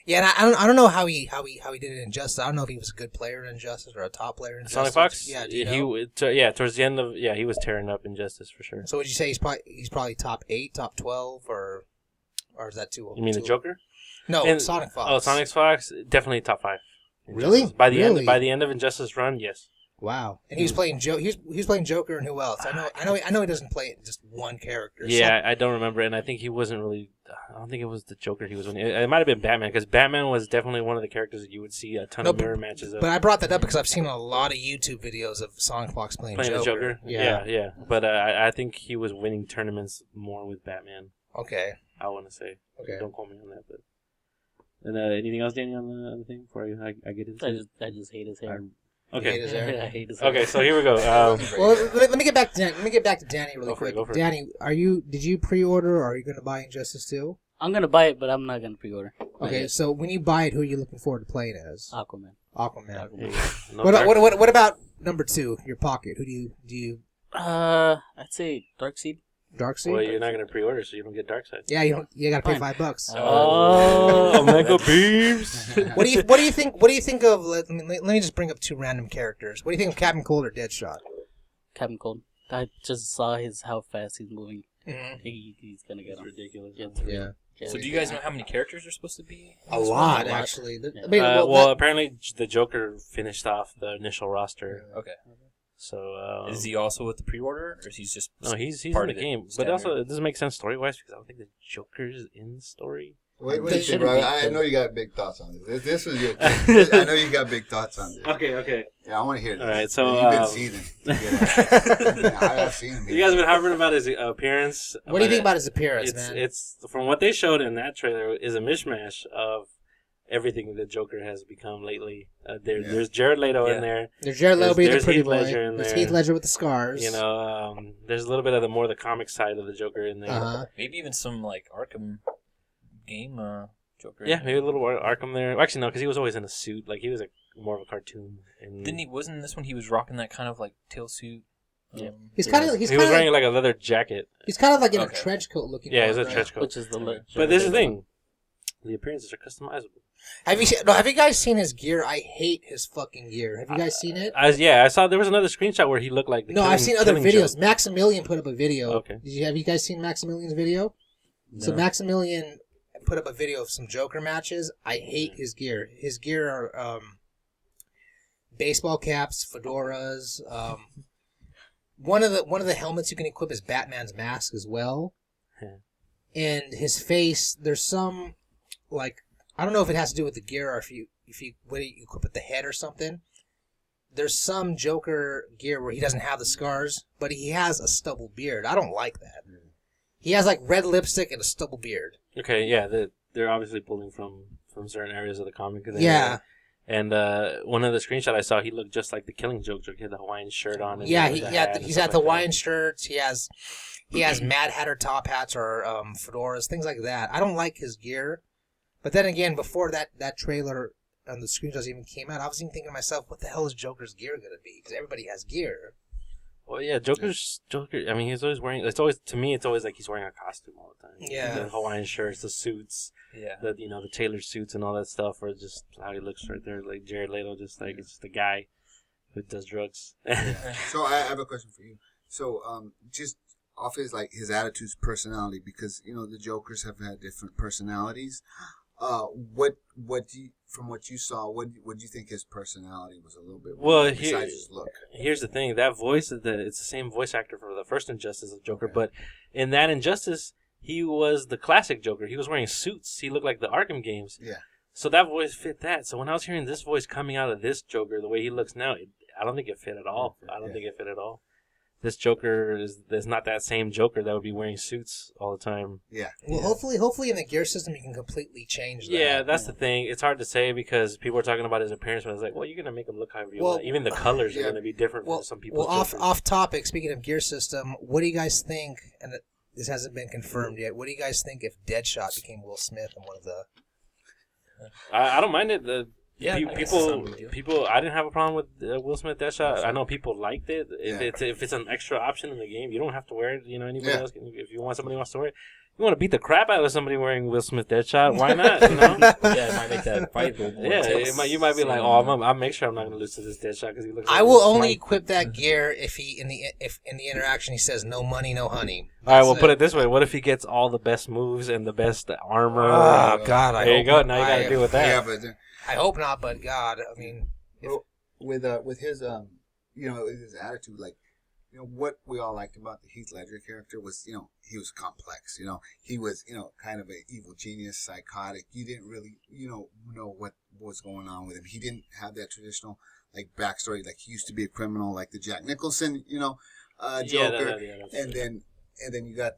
Yeah, and I don't know how he did it in Injustice. I don't know if he was a good player in Injustice or a top player in Injustice. Sonic Fox. Yeah, do you know? Towards the end of he was tearing up Injustice for sure. So would you say he's probably top 8, top 12, or is that too? You mean the Joker? No, Sonic Fox. Oh, Sonic Fox, definitely top 5. Really? By the end of Injustice run, yes. Wow. And he was playing he was playing Joker, and who else? I know he doesn't play just one character. Yeah, I don't remember, and I think he wasn't really. I don't think it was the Joker he was winning. It might have been Batman, because Batman was definitely one of the characters that you would see a ton of mirror matches of. But I brought that up because I've seen a lot of YouTube videos of Sonic Fox playing Joker. The Joker. Yeah. But I think he was winning tournaments more with Batman. Okay. I want to say. Okay. Don't quote me on that, but. And anything else, Danny, on the thing before I get into it? I just hate his hair. Okay. I hate his hair. Okay, so here we go. Well, let me get back to Danny. Let me get back to Danny really quick. Go for it. Danny, did you pre-order, or are you going to buy Injustice 2? I'm gonna buy it, but I'm not gonna pre-order. Okay, so when you buy it, who are you looking forward to playing as? Aquaman. What about number 2? Your pocket. Who do you? I'd say Darkseid. Darkseid. Well, you're not going to pre-order, so you don't get Darkseid. Yeah, you got to pay $5. Oh, Omega Beams. What do you think of? Let me just bring up 2 random characters. What do you think of Captain Cold or Deadshot? Captain Cold. I just saw how fast he's moving. Mm-hmm. He's gonna get ridiculous. Yeah. So do you guys know how many characters are supposed to be? A lot, actually. Yeah. Apparently the Joker finished off the initial roster. Okay. So is he also with the pre-order, or is he just no? He's part in the of game, but standard? also it doesn't make sense story-wise because I don't think the Joker's in the story. Wait, shouldn't bro. be. I know you got big thoughts on this. This was your thing. I know you got big thoughts on this. Okay. Yeah, I want to hear this. All right, so you've been seething. I've seen him. You guys have been harping about his appearance. What do you think about his appearance, man? It's from what they showed in that trailer is a mishmash of everything the Joker has become lately. There's Jared Leto in there. There's Jared Leto being the There's pretty Heath boy. Ledger in There's there. Heath Ledger with the scars. There's a little bit of the comic side of the Joker in there. Uh-huh. Maybe even some like Arkham game Joker. Yeah, maybe a little Arkham there. Well, actually, no, because he was always in a suit. Like, he was more of a cartoon. And Wasn't this one he was rocking that kind of like tail suit? Yeah. He was wearing like a leather jacket. He's kind of like in a trench coat looking. Yeah, he's a trench coat. Which is the But this is the thing. The appearances are customizable. Have you guys seen his gear? I hate his fucking gear. Have you guys seen it? I saw there was another screenshot where he looked like I've seen other videos. Joke. Maximilian put up a video. Okay. Have you guys seen Maximilian's video? No. So Maximilian put up a video of some Joker matches. I hate his gear. His gear are baseball caps, fedoras. One of the helmets you can equip is Batman's mask as well. And his face, there's some I don't know if it has to do with the gear or if you equip it the head or something. There's some Joker gear where he doesn't have the scars, but he has a stubble beard. I don't like that. He has like red lipstick and a stubble beard. Okay, yeah, they're obviously pulling from certain areas of the comic. Yeah. And one of the screenshots I saw, he looked just like the Killing Joke. He had the Hawaiian shirt on. And he's got the Hawaiian shirts. He has Mad Hatter top hats or fedoras, things like that. I don't like his gear. But then again, before that trailer and the screenshots even came out, I was even thinking to myself, what the hell is Joker's gear going to be? Because everybody has gear. Well, yeah, Joker. I mean, he's always wearing. To me, it's always like he's wearing a costume all the time. Yeah. The Hawaiian shirts, the suits, the tailored suits and all that stuff, or just how he looks right there, like Jared Leto, just like it's just a guy who does drugs. So I have a question for you. So just off his attitudes, personality, because the Jokers have had different personalities. What do you, from what you saw, what do you think his personality was a little bit more besides his look? Here's the thing: that voice it's the same voice actor for the first Injustice of Joker, but in that Injustice, he was the classic Joker. He was wearing suits. He looked like the Arkham games. Yeah. So that voice fit that. So when I was hearing this voice coming out of this Joker, the way he looks now, I don't think it fit at all. I don't think it fit at all. This Joker is not that same Joker that would be wearing suits all the time. Yeah. Well, hopefully in the gear system you can completely change that. Yeah, that's the thing. It's hard to say because people are talking about his appearance, but it's like, well, you're gonna make him look however you want. Even the colors are gonna be different for some people. Well, off topic. Speaking of gear system, what do you guys think? And this hasn't been confirmed yet. What do you guys think if Deadshot became Will Smith in one of the? I don't mind it. People. I didn't have a problem with Will Smith Deadshot. I know people liked it. If it's an extra option in the game, you don't have to wear it. Anybody else can. If you want somebody wants to wear it, you want to beat the crap out of somebody wearing Will Smith Deadshot. Why not? Yeah, it might make that fight. You might be like, I'll make sure I'm not going to lose to this Deadshot because he looks. I will only equip that gear if in the interaction he says no money, no honey. All right, we'll put it this way: what if he gets all the best moves and the best armor? Oh God! There you go. Now you got to deal with that. Yeah, but I hope not, but God, I mean, with his his attitude, what we all liked about the Heath Ledger character was, he was complex. He was, kind of an evil genius, psychotic. You didn't really, know what was going on with him. He didn't have that traditional backstory. Like he used to be a criminal, like the Jack Nicholson, Joker. And then you got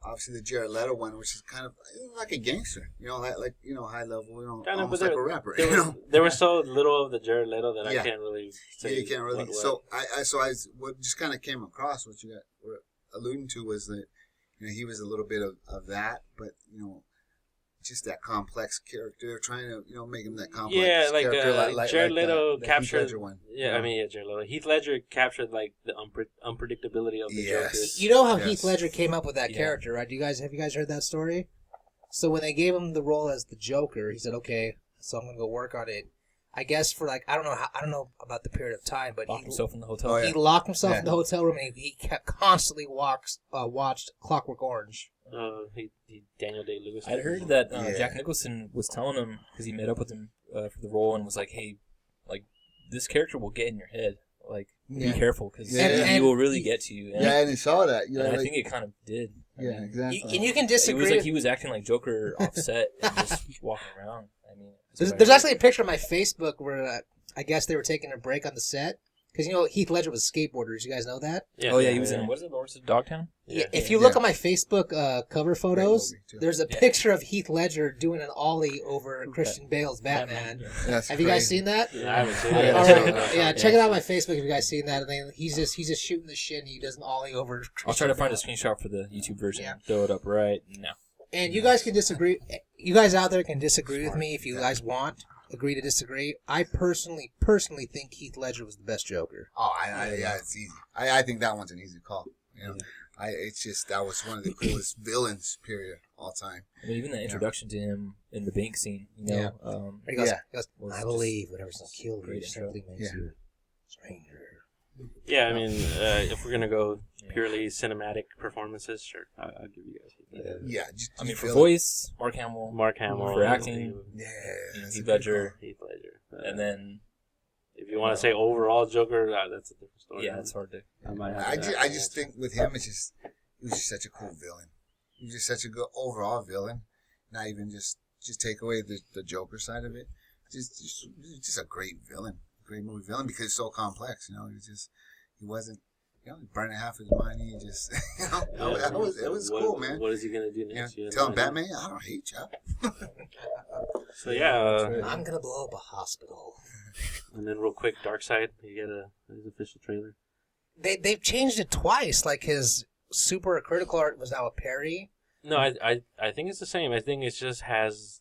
obviously the Jared Leto one, which is kind of like a gangster, high level, kind of, almost like a rapper. There was so little of the Jared Leto that I can't really say. Yeah, you can't really. So what just kind of came across, what you were alluding to, was that he was a little bit of that, but just that complex character, trying to make him that complex. Yeah, character, Jared Leto captured. Heath Ledger one. Yeah, I mean, Jared Leto. Heath Ledger captured the unpredictability of the Joker. You know how Heath Ledger came up with that character, right? Have you guys heard that story? So when they gave him the role as the Joker, he said, "Okay, so I'm gonna go work on it." I guess for I don't know about the period of time, but locked himself in the hotel. He locked himself in the hotel room and he kept constantly watched Clockwork Orange. Daniel Day-Lewis. I'd heard that Jack Nicholson was telling him, because he met up with him for the role, and was like, "Hey, this character will get in your head. Be careful, because he will really get to you." And he saw that. And I think it kind of did. Exactly. And you can disagree. It was like he was acting like Joker offset and just walking around. I mean, there's actually a picture on my Facebook where I guess they were taking a break on the set. Because, Heath Ledger was a skateboarder. Did you guys know that? Yeah. He was in, what is it, Lords of Dogtown? Yeah. If you look at my Facebook cover photos, there's a picture of Heath Ledger doing an ollie over Christian Bale's Batman. Have you guys seen that? I haven't seen it. All right. Check it out on my Facebook if you guys seen that. And then he's just shooting the shit and he does an ollie over Christian I'll try to find Bale. a screenshot for the YouTube version and throw it up right now. And you guys can disagree. You guys out there can disagree with me if you guys want. Agree to disagree. I personally think Heath Ledger was the best Joker. Oh, it's easy. I think that one's an easy call. It's just that was one of the coolest villains, period, all time. I mean, even the introduction to him in the bank scene, He goes, I believe whatever's going to kill you great simply makes you a stranger. Yeah, I mean, if we're gonna go purely cinematic performances, sure, I'll give you guys. Yeah, I mean, for voice, Mark Hamill. For acting, Heath Ledger, and then if you want to say overall Joker, that's a different story. Yeah, it's hard to. I just think with him, he was just such a cool villain. He was just such a good overall villain. Not even just take away the Joker side of it. Just a great villain. Great movie villain because it's so complex, he wasn't, burning half his money, just, it was cool, man. What is he gonna do next? Tell him, Batman, I don't hate you. So yeah, I'm gonna blow up a hospital. And then real quick, Darkseid, you get his official trailer. They've changed it twice. Like his super critical art was now a parry. No, I think it's the same. I think it just has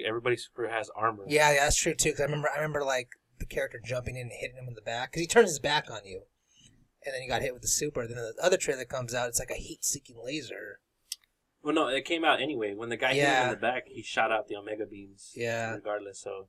everybody super has armor. Yeah, that's true too. Cause I remember the character jumping in and hitting him in the back because he turns his back on you. and then he got hit with the super. Then the other trailer comes out, it's like a heat-seeking laser. Well, no, it came out anyway. When the guy hit him in the back, he shot out the Omega beams. Yeah. Regardless, so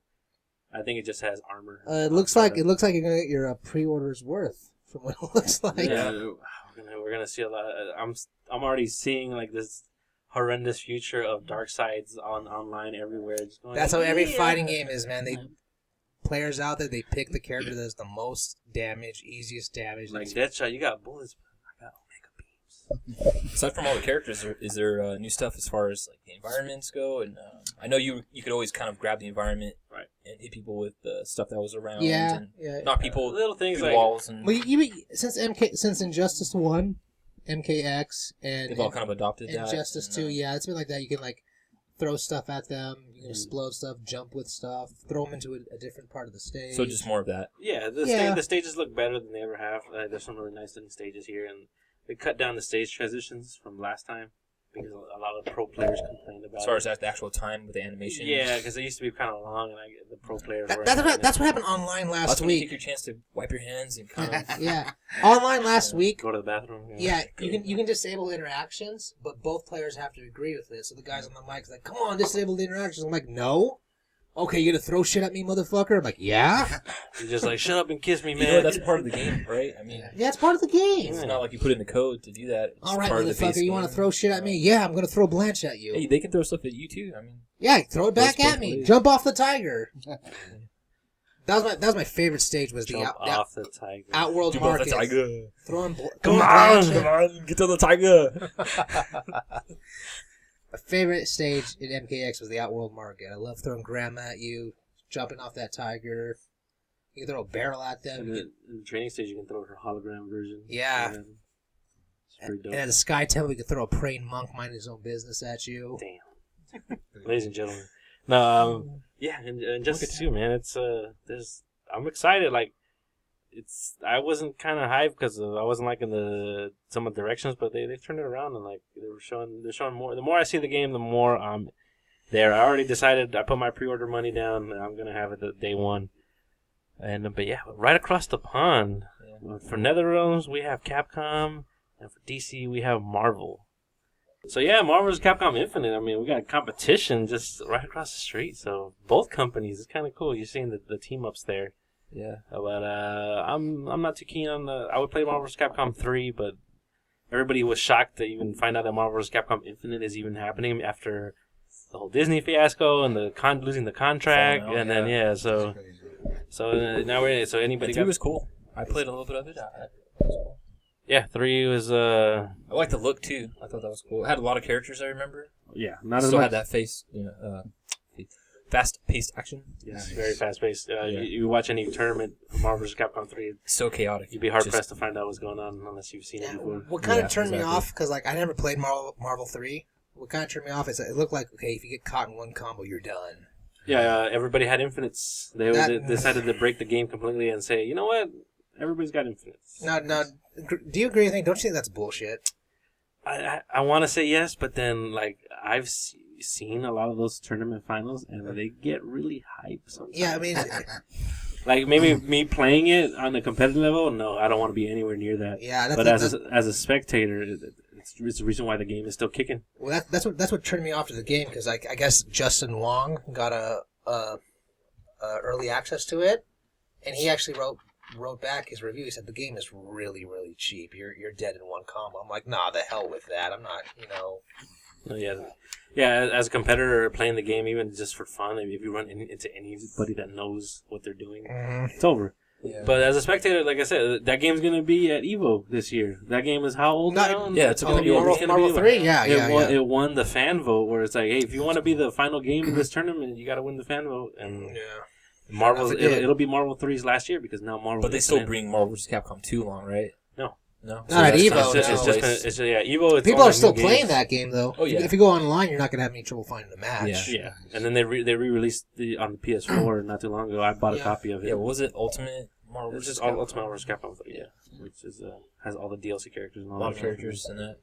I think it just has armor. It looks like you're gonna get your pre-orders worth from what it looks like. Yeah, we're gonna see a lot. I'm already seeing like this horrendous future of dark sides online everywhere. Just going, That's how every fighting game is, man. Players out there, they pick the character that does the most damage, easiest damage. Like Deadshot, you got bullets, but I got Omega beams. Aside from all the characters, is there new stuff as far as like the environments go? And I know you could always kind of grab the environment, right, and hit people with the stuff that was around. Yeah, and yeah. knock people little things through like walls. And Well, since Injustice 1, MKX, and they've all kind of adopted that. Injustice 2, yeah, it's been like that. You can like throw stuff at them, you can explode stuff, jump with stuff, throw them into a different part of the stage. So just more of that. Yeah, the stages look better than they ever have. There's some really nice looking stages here, and they cut down the stage transitions from last time because a lot of pro players complained about. As far as the actual time with the animation. Yeah, because they used to be kind of long, and the pro players. That's what happened online last That's when you week. take your chance to wipe your hands and kind of. Yeah, online last week. Go to the bathroom. Yeah, you can disable interactions, but both players have to agree with it. So the guys on the mic's like, "Come on, disable the interactions." I'm like, "No." Okay, you gonna throw shit at me, motherfucker? I'm like, "Yeah." You're just like, shut up and kiss me, man. You know what, that's part of the game, right? I mean, Yeah, it's part of the game. it's not like you put in the code to do that. It's All right, part of the base motherfucker, you want to game. throw shit at me? Yeah, I'm gonna throw Blanche at you. Hey, they can throw stuff at you too. I mean, Yeah, throw it back Those at me. both Jump off the tiger. That was my favorite stage. Was Jump the off the tiger. Outworld jump off Market. the tiger. Throwing Come on, get to the tiger. My favorite stage in MKX was the Outworld Market. I love throwing grandma at you, jumping off that tiger. You can throw a barrel at them. In the training stage, you can throw her hologram version. Yeah. It's pretty dope. And at the Sky Temple, you can throw a praying monk minding his own business at you. Damn. Ladies and gentlemen. No, yeah, and just too, man. It's I'm excited. Like, I wasn't kind of hyped because I wasn't liking some of the directions, but they turned it around and like they're showing more. The more I see the game, the more I'm there. I already decided. I put my pre-order money down. And I'm gonna have it day one. And but yeah, right across the pond for NetherRealms we have Capcom, and for DC we have Marvel. So yeah, Marvel's Capcom Infinite. I mean, we got competition just right across the street. So both companies, it's kind of cool. You're seeing the team ups there. Yeah, but I'm not too keen on I would play Marvel's Capcom 3, but everybody was shocked to even find out that Marvel's Capcom Infinite is even happening after the whole Disney fiasco and the losing the contract, out, and then now anybody. 3 was cool. I played a little bit of it. Yeah, 3 was I like the look too. I thought that was cool. It had a lot of characters. I remember. Yeah, not Still as had that face. Fast-paced action. Yes, very fast-paced. You watch any tournament of Marvel's Capcom 3, So chaotic. you'd be hard-pressed to find out what's going on unless you've seen it before. What kind of Yeah, turned me exactly. off, because like I never played Marvel 3. What kind of turned me off is that it looked like, okay, if you get caught in one combo, you're done. Yeah, everybody had infinites. They decided to break the game completely and say, you know what? Everybody's got infinites. Now, do you agree with me? Don't you think that's bullshit? I want to say yes, but then like I've seen a lot of those tournament finals, and they get really hype sometimes. Yeah, I mean, like maybe me playing it on a competitive level, no, I don't want to be anywhere near that. yeah. But as a spectator, it's the reason why the game is still kicking. Well, that's what turned me off to the game, because I guess Justin Wong got a early access to it, and he actually wrote back his review. He said the game is really, really cheap. You're dead in one combo. I'm like, nah, the hell with that. I'm not, Yeah. As a competitor playing the game, even just for fun, if you run into anybody that knows what they're doing, it's over. Yeah. But as a spectator, like I said, that game's gonna be at Evo this year. That game is how old now? Yeah, it's gonna be Marvel 3. Yeah, It won the fan vote, where it's like, hey, if you want to be the final game of this tournament, you got to win the fan vote. And Marvel, it'll be Marvel 3's last year because now Marvel. But they still bring Marvel vs. Capcom 2 along, right? No. Not at Evo. Evo. People are still playing that game though. Oh, yeah. If you go online, you're not gonna have any trouble finding a match. Yeah. And then they re-released on the PS4 not too long ago. I bought a copy of it. Yeah, what was it? Ultimate Marvel It's vs. just Capcom? Ultimate Marvel vs. Capcom 3, which is has all the DLC characters and all A lot that of characters in that.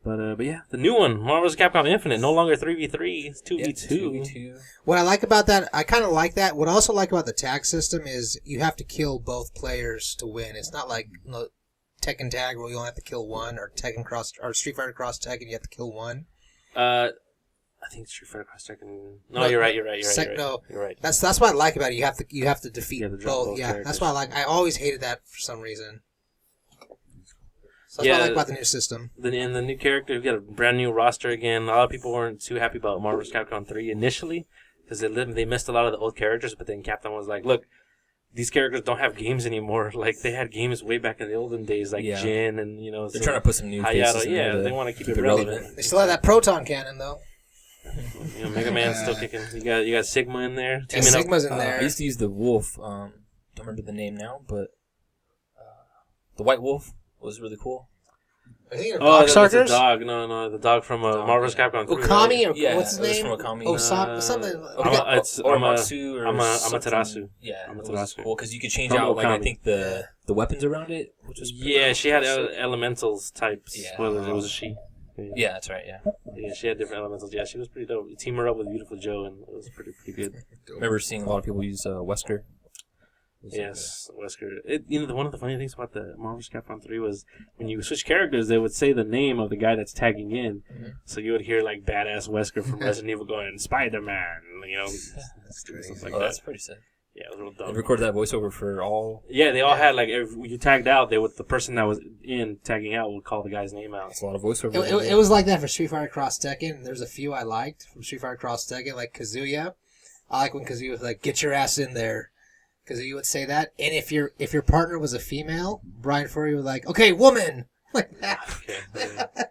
But yeah, the new one, Marvel vs. Capcom Infinite, no longer 3v3, it's 2v2. What I like about that, I kind of like that. What I also like about the tag system is you have to kill both players to win. It's not like Tekken Tag where you only have to kill one, or Tekken Cross or Street Fighter Cross Tekken you have to kill one? I think Street Fighter Cross Tekken. No, you're right. You're right. No, you're right. That's what I like about it. You have to defeat both. Yeah, characters. that's why I like. I always hated that for some reason. So that's what I like about the new system. In the new character, we got a brand new roster again. A lot of people weren't too happy about Marvel vs. Capcom 3 initially because they missed a lot of the old characters. But then Capcom was like, "Look, these characters don't have games anymore. Like they had games way back in the olden days, like Jin and They're trying to put some new faces in there. They want to keep it relevant. They still have that proton cannon though. Mega Man's still kicking. You got Sigma in there. Yeah, Sigma's in there. I used to use the wolf. Don't remember the name now, but the white wolf was really cool. Are you thinking of Darkstalkers? That's a dog. No, the dog from Marvel vs. Capcom 3. Okami, or yeah, what's his name? From Okami. Something. It's Amaterasu or Amaterasu. Yeah, it was Amaterasu. cool because you could change From out, like, I Okami. think the weapons around it, which was she had elementals types. Yeah. Spoilers, it was a she. Yeah, that's right. Yeah, Yeah, she had different elementals. Yeah, she was pretty dope. You team her up with Beautiful Joe, and it was pretty good. I remember seeing a lot of people use Wesker. Yes, Wesker. One of the funny things about the Marvel vs. Capcom 3 was when you switch characters, they would say the name of the guy that's tagging in. Mm-hmm. So you would hear like badass Wesker from Resident Evil going Spider-Man, stuff like that. That's pretty sick. Yeah, it was real They dumb. recorded that voiceover for all. Yeah, they all had like if you tagged out, the person that was in tagging out would call the guy's name out. It's a lot of voiceover. It was like that for Street Fighter Cross Tekken. There's a few I liked from Street Fighter Cross Tekken, like Kazuya. I like when Kazuya was like, "Get your ass in there." Kazuya would say that, and if your partner was a female, Brian Fury would like, "Okay, woman," like that. Okay.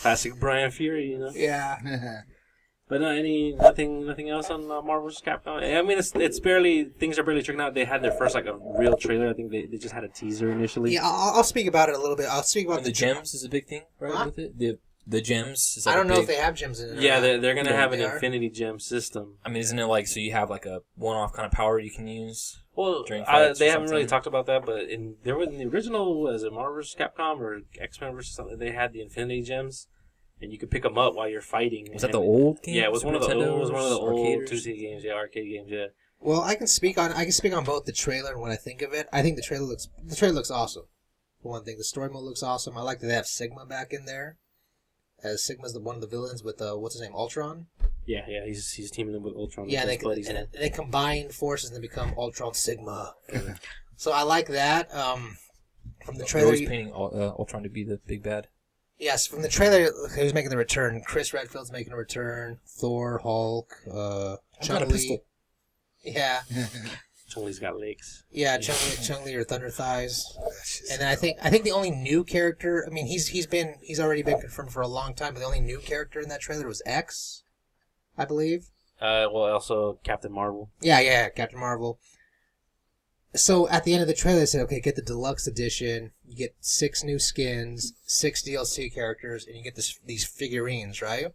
Classic Brian Fury, Yeah. But nothing else on Marvel vs. Capcom. I mean, things are barely checking out. They had their first like a real trailer. I think they just had a teaser initially. Yeah, I'll speak about it a little bit. I'll speak about the gems is a big thing, right? With it, the gems. Is like I don't know if they have gems in it. Yeah, they're gonna have an are? Infinity Gem system. I mean, isn't it like so you have like a one-off kind of power you can use? Well, during fights they or haven't really something? talked about that, but in the original, was it Marvel vs. Capcom or X-Men versus something? They had the Infinity Gems, and you could pick them up while you're fighting. Was that the old game? Yeah, it was one of the old arcaders? 2C games. Yeah, arcade games. Yeah. Well, I can speak on both the trailer and what I think of it. I think the trailer looks awesome. For one thing, the story mode looks awesome. I like that they have Sigma back in there, as Sigma's one of the villains with what's his name, Ultron. Yeah, he's teaming up with Ultron. Yeah, with they combine forces and they become Ultron Sigma. So I like that. From the They're trailer, always painting Ultron to be the big bad. yes, from the trailer, who's making the return? Chris Redfield's making a return. Thor, Hulk, got a Chun-Li. pistol. Yeah, Chun-Li's got legs. yeah, Chun-Li or Thunder Thighs. And then I think the only new character, I mean, he's already been confirmed for a long time, but the only new character in that trailer was X, I believe. Well, also Captain Marvel. Yeah, Captain Marvel. So at the end of the trailer, they said, okay, get the deluxe edition. You get 6 new skins, 6 DLC characters, and you get these figurines, right?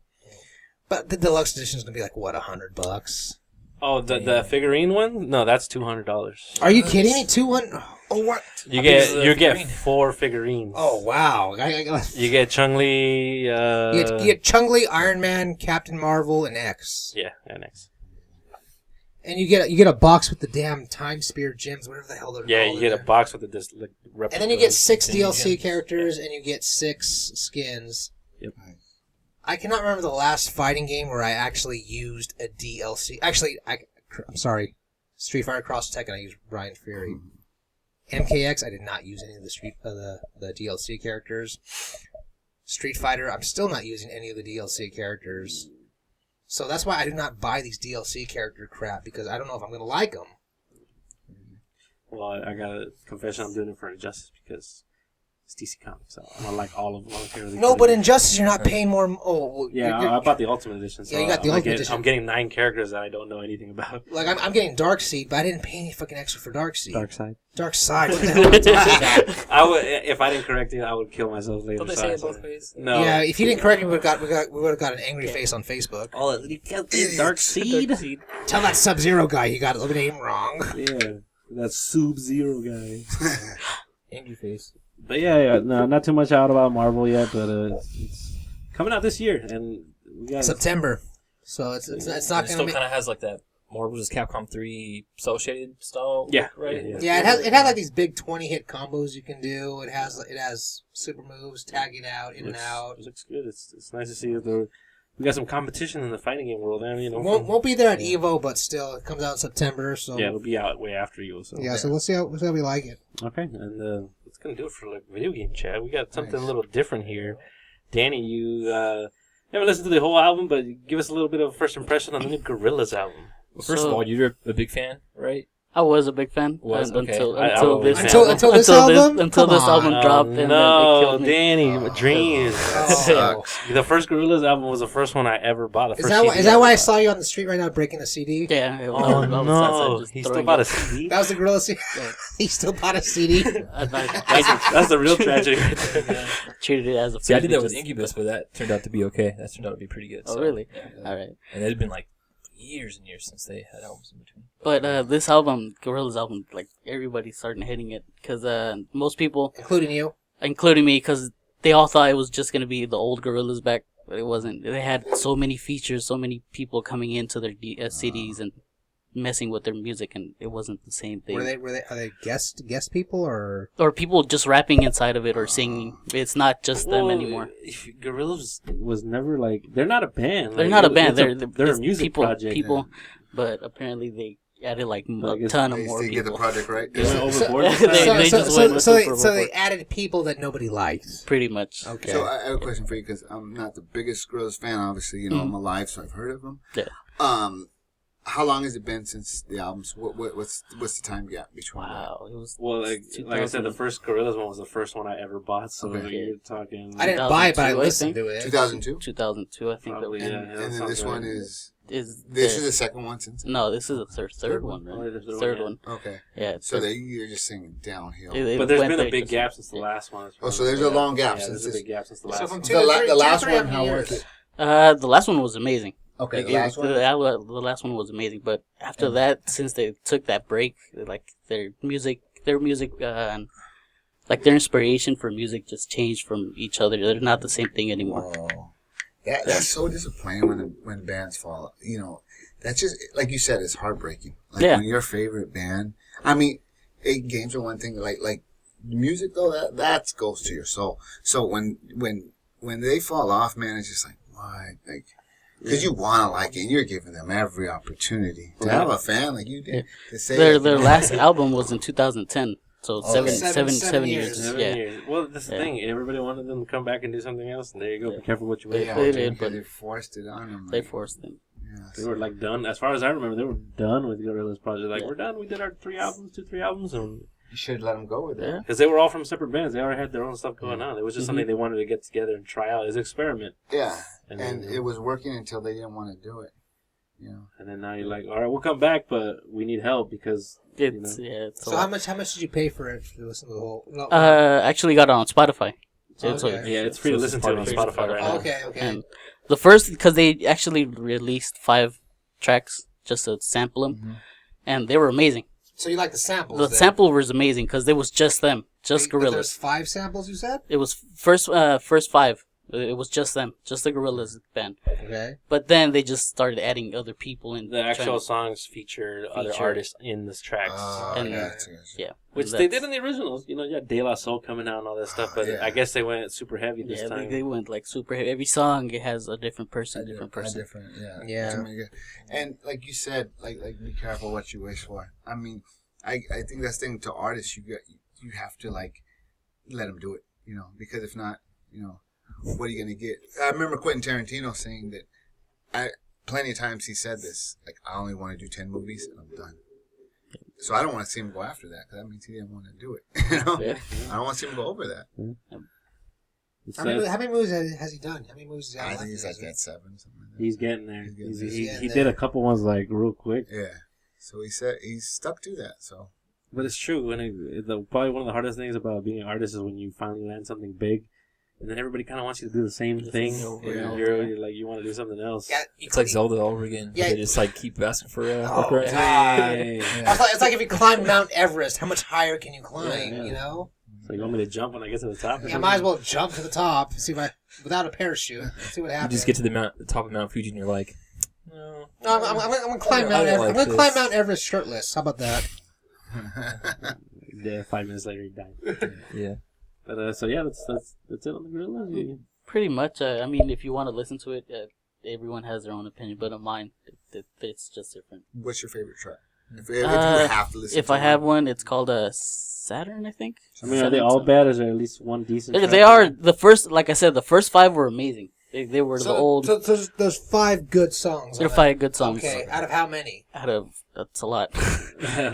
But the deluxe edition is gonna be like what, $100? Oh, the figurine one? No, that's $200. Are you kidding me? 200? Oh, what? You figurine. get 4 figurines. Oh, wow! You get Chun-Li. You get Chun-Li, Iron Man, Captain Marvel, and X. Yeah, and X. And you get a box with the damn Time Spear gems, whatever the hell they're Yeah, called. you get a box with the replica. And then you get 6 DLC gems. characters, and you get 6 skins. Yep. I cannot remember the last fighting game where I actually used a DLC. Actually, I'm sorry. Street Fighter Cross Tekken, I used Brian Fury. MKX, I did not use any of the DLC characters. Street Fighter, I'm still not using any of the DLC characters. So that's why I do not buy these DLC character crap, because I don't know if I'm going to like them. Well, I got a confession. I'm doing it for Injustice because it's DC Comics. So I'm gonna like all of them voluntarily. No, but Injustice, you're not paying more. Oh, well, yeah, you're- I bought the Ultimate Edition. So Yeah, you got the Ultimate Edition. I'm getting 9 characters that I don't know anything about. like I'm getting Darkseid, but I didn't pay any fucking extra for Darkseid. Darkseid. Darkseid. What the hell am I talking about? I would, if I didn't correct you, I would kill myself later. Don't they say it both ways? No. Yeah, if you didn't correct me, we would have got an angry face on Facebook. Oh, Darkseid. Tell that Sub-Zero guy he got the name wrong. Yeah, that Sub-Zero guy. Angry face. But yeah, no, not too much out about Marvel yet, but it's coming out this year, and we got September. So it's not It going still to be. kind of has like that Marvel vs. Capcom 3 cell shaded style. Yeah, right. Yeah, it had like these big 20-hit combos you can do. It has super moves, tagging out, in and out. It looks good. It's nice to see that we got some competition in the fighting game world. And, Won't be there at Evo, but still, it comes out in September. So yeah, it'll be out way after Evo. So so we'll see how we like it. Okay, and that's gonna do it for like video game chat. We got something a little different here. Danny, you haven't listened to the whole album, but give us a little bit of first impression on the new Gorillaz album. Well, first of all, you're a big fan, right? I was a big fan Until this album dropped, and then it killed me. Danny, dreams. The first Gorillaz album was the first one I ever bought. Is that why I saw you on the street right now breaking a CD? Yeah. He still bought a CD. That was the Gorillaz CD. He still bought a CD. That's the real tragedy. Treated it as a. See, I did that with Incubus, but that turned out to be okay. That turned out to be pretty good. Oh, so, really? Yeah. All right. And it had been like years and years since they had albums in between. But this album, Gorillaz album, like everybody's starting hitting it because most people, including me, because they all thought it was just gonna be the old Gorillaz back, but it wasn't. They had so many features, so many people coming into their CDs and messing with their music, and it wasn't the same thing. Are they guest people or people just rapping inside of it or singing? It's not just them anymore. Gorillaz was never like, they're not a band. They're not a band. They're a music project. But apparently they added like a ton of more people. Get the project right. They went overboard. So they added people that nobody liked. Pretty much. Okay. So I have a question for you because I'm not the biggest Gorillaz fan. Obviously, I'm alive, so I've heard of them. Yeah. How long has it been since the albums? What's the time gap between? Wow, it was like I said, the first Gorillaz one was the first one I ever bought. So you're talking. I didn't buy it, but I listened to it. 2002. 2002, I think. Probably, And then this one is is the second one since. No, this is the third one. Right? Third one. Okay. Yeah. So you're just saying downhill. But there's been a big gap since the last one. Oh, so there's a long gap since there's a big gap since the last one. The last one, how was it? The last one was amazing. Okay, the last one was amazing, but after that, since they took that break, like their music, and like their inspiration for music just changed from each other. They're not the same thing anymore. Oh, that's so disappointing when bands fall. That's just like you said, it's heartbreaking. Like when your favorite band. I mean, games are one thing. Like music though, that goes to your soul. So when they fall off, man, it's just like why, like. Because you want to like it, and you're giving them every opportunity to have a fan like you did. To say their last album was in 2010, so 7 years. 7 years. Well, that's the thing. Everybody wanted them to come back and do something else, and there you go. Be careful what you wait for. They did, but they forced it on them. They forced it. Yeah, they were like done. As far as I remember, they were done with the Gorillaz project. Like we're done. We did our 3 albums, and you should let them go with it. Because they were all from separate bands. They already had their own stuff going on. It was just something they wanted to get together and try out as an experiment. Yeah, and it was working until they didn't want to do it. And then now you're like, all right, we'll come back, but we need help because it's so how much did you pay for it to listen to the whole? No. Actually got it on Spotify. It's free to listen to on Spotify right now. Okay. And the first, because they actually released 5 tracks just to sample them, and they were amazing. So you like the samples? The sample was amazing because it was just them, just Gorillaz. There's 5 samples, you said? It was first 5. It was just them, just the Gorillaz band. Okay. But then they just started adding other people in. The actual songs featured other artists in this tracks. Which they did in the originals. You had De La Soul coming out and all that stuff, but I guess they went super heavy this time. They went like super heavy. Every song it has a different person, Yeah. And like you said, like be careful what you wish for. I mean, I think that's the thing to artists. You have to like let them do it. Because if not, what are you gonna get? I remember Quentin Tarantino saying that. Plenty of times he said this, like I only want to do 10 movies and I'm done. So I don't want to see him go after that because that means he didn't want to do it. I don't want to see him go over that. How many movies has he done? How many movies has he done? I think he's like at 7. Something like that. He's getting there. He did a couple ones like real quick. Yeah. So he said he's stuck to that. So. But it's true. Probably one of the hardest things about being an artist is when you finally land something big. And then everybody kind of wants you to do the same thing. You're like, you want to do something else. Yeah, it's like Zelda all over again. Yeah. They just like keep asking for upgrades. It's like if you climb Mount Everest, how much higher can you climb? So you want me to jump when I get to the top? Yeah, I might as well jump to the top. See if without a parachute. See what happens. You just get to the top of Mount Fuji and you're like, no. No, I'm gonna climb Mount Everest. I'm gonna climb Mount Everest shirtless. How about that? Yeah, 5 minutes later he died. Yeah. But so yeah, that's it on the Gorillaz. Pretty much. I mean, if you want to listen to it, everyone has their own opinion, but on mine, it's just different. What's your favorite track? If you have to listen if to I have one, it's called Saturn, I think. I mean, are they all bad? Is there at least one decent? They are. The first, like I said, the first 5 were amazing. They were the old. So there's 5 good songs. There are 5 good songs. Okay, out of how many? That's a lot.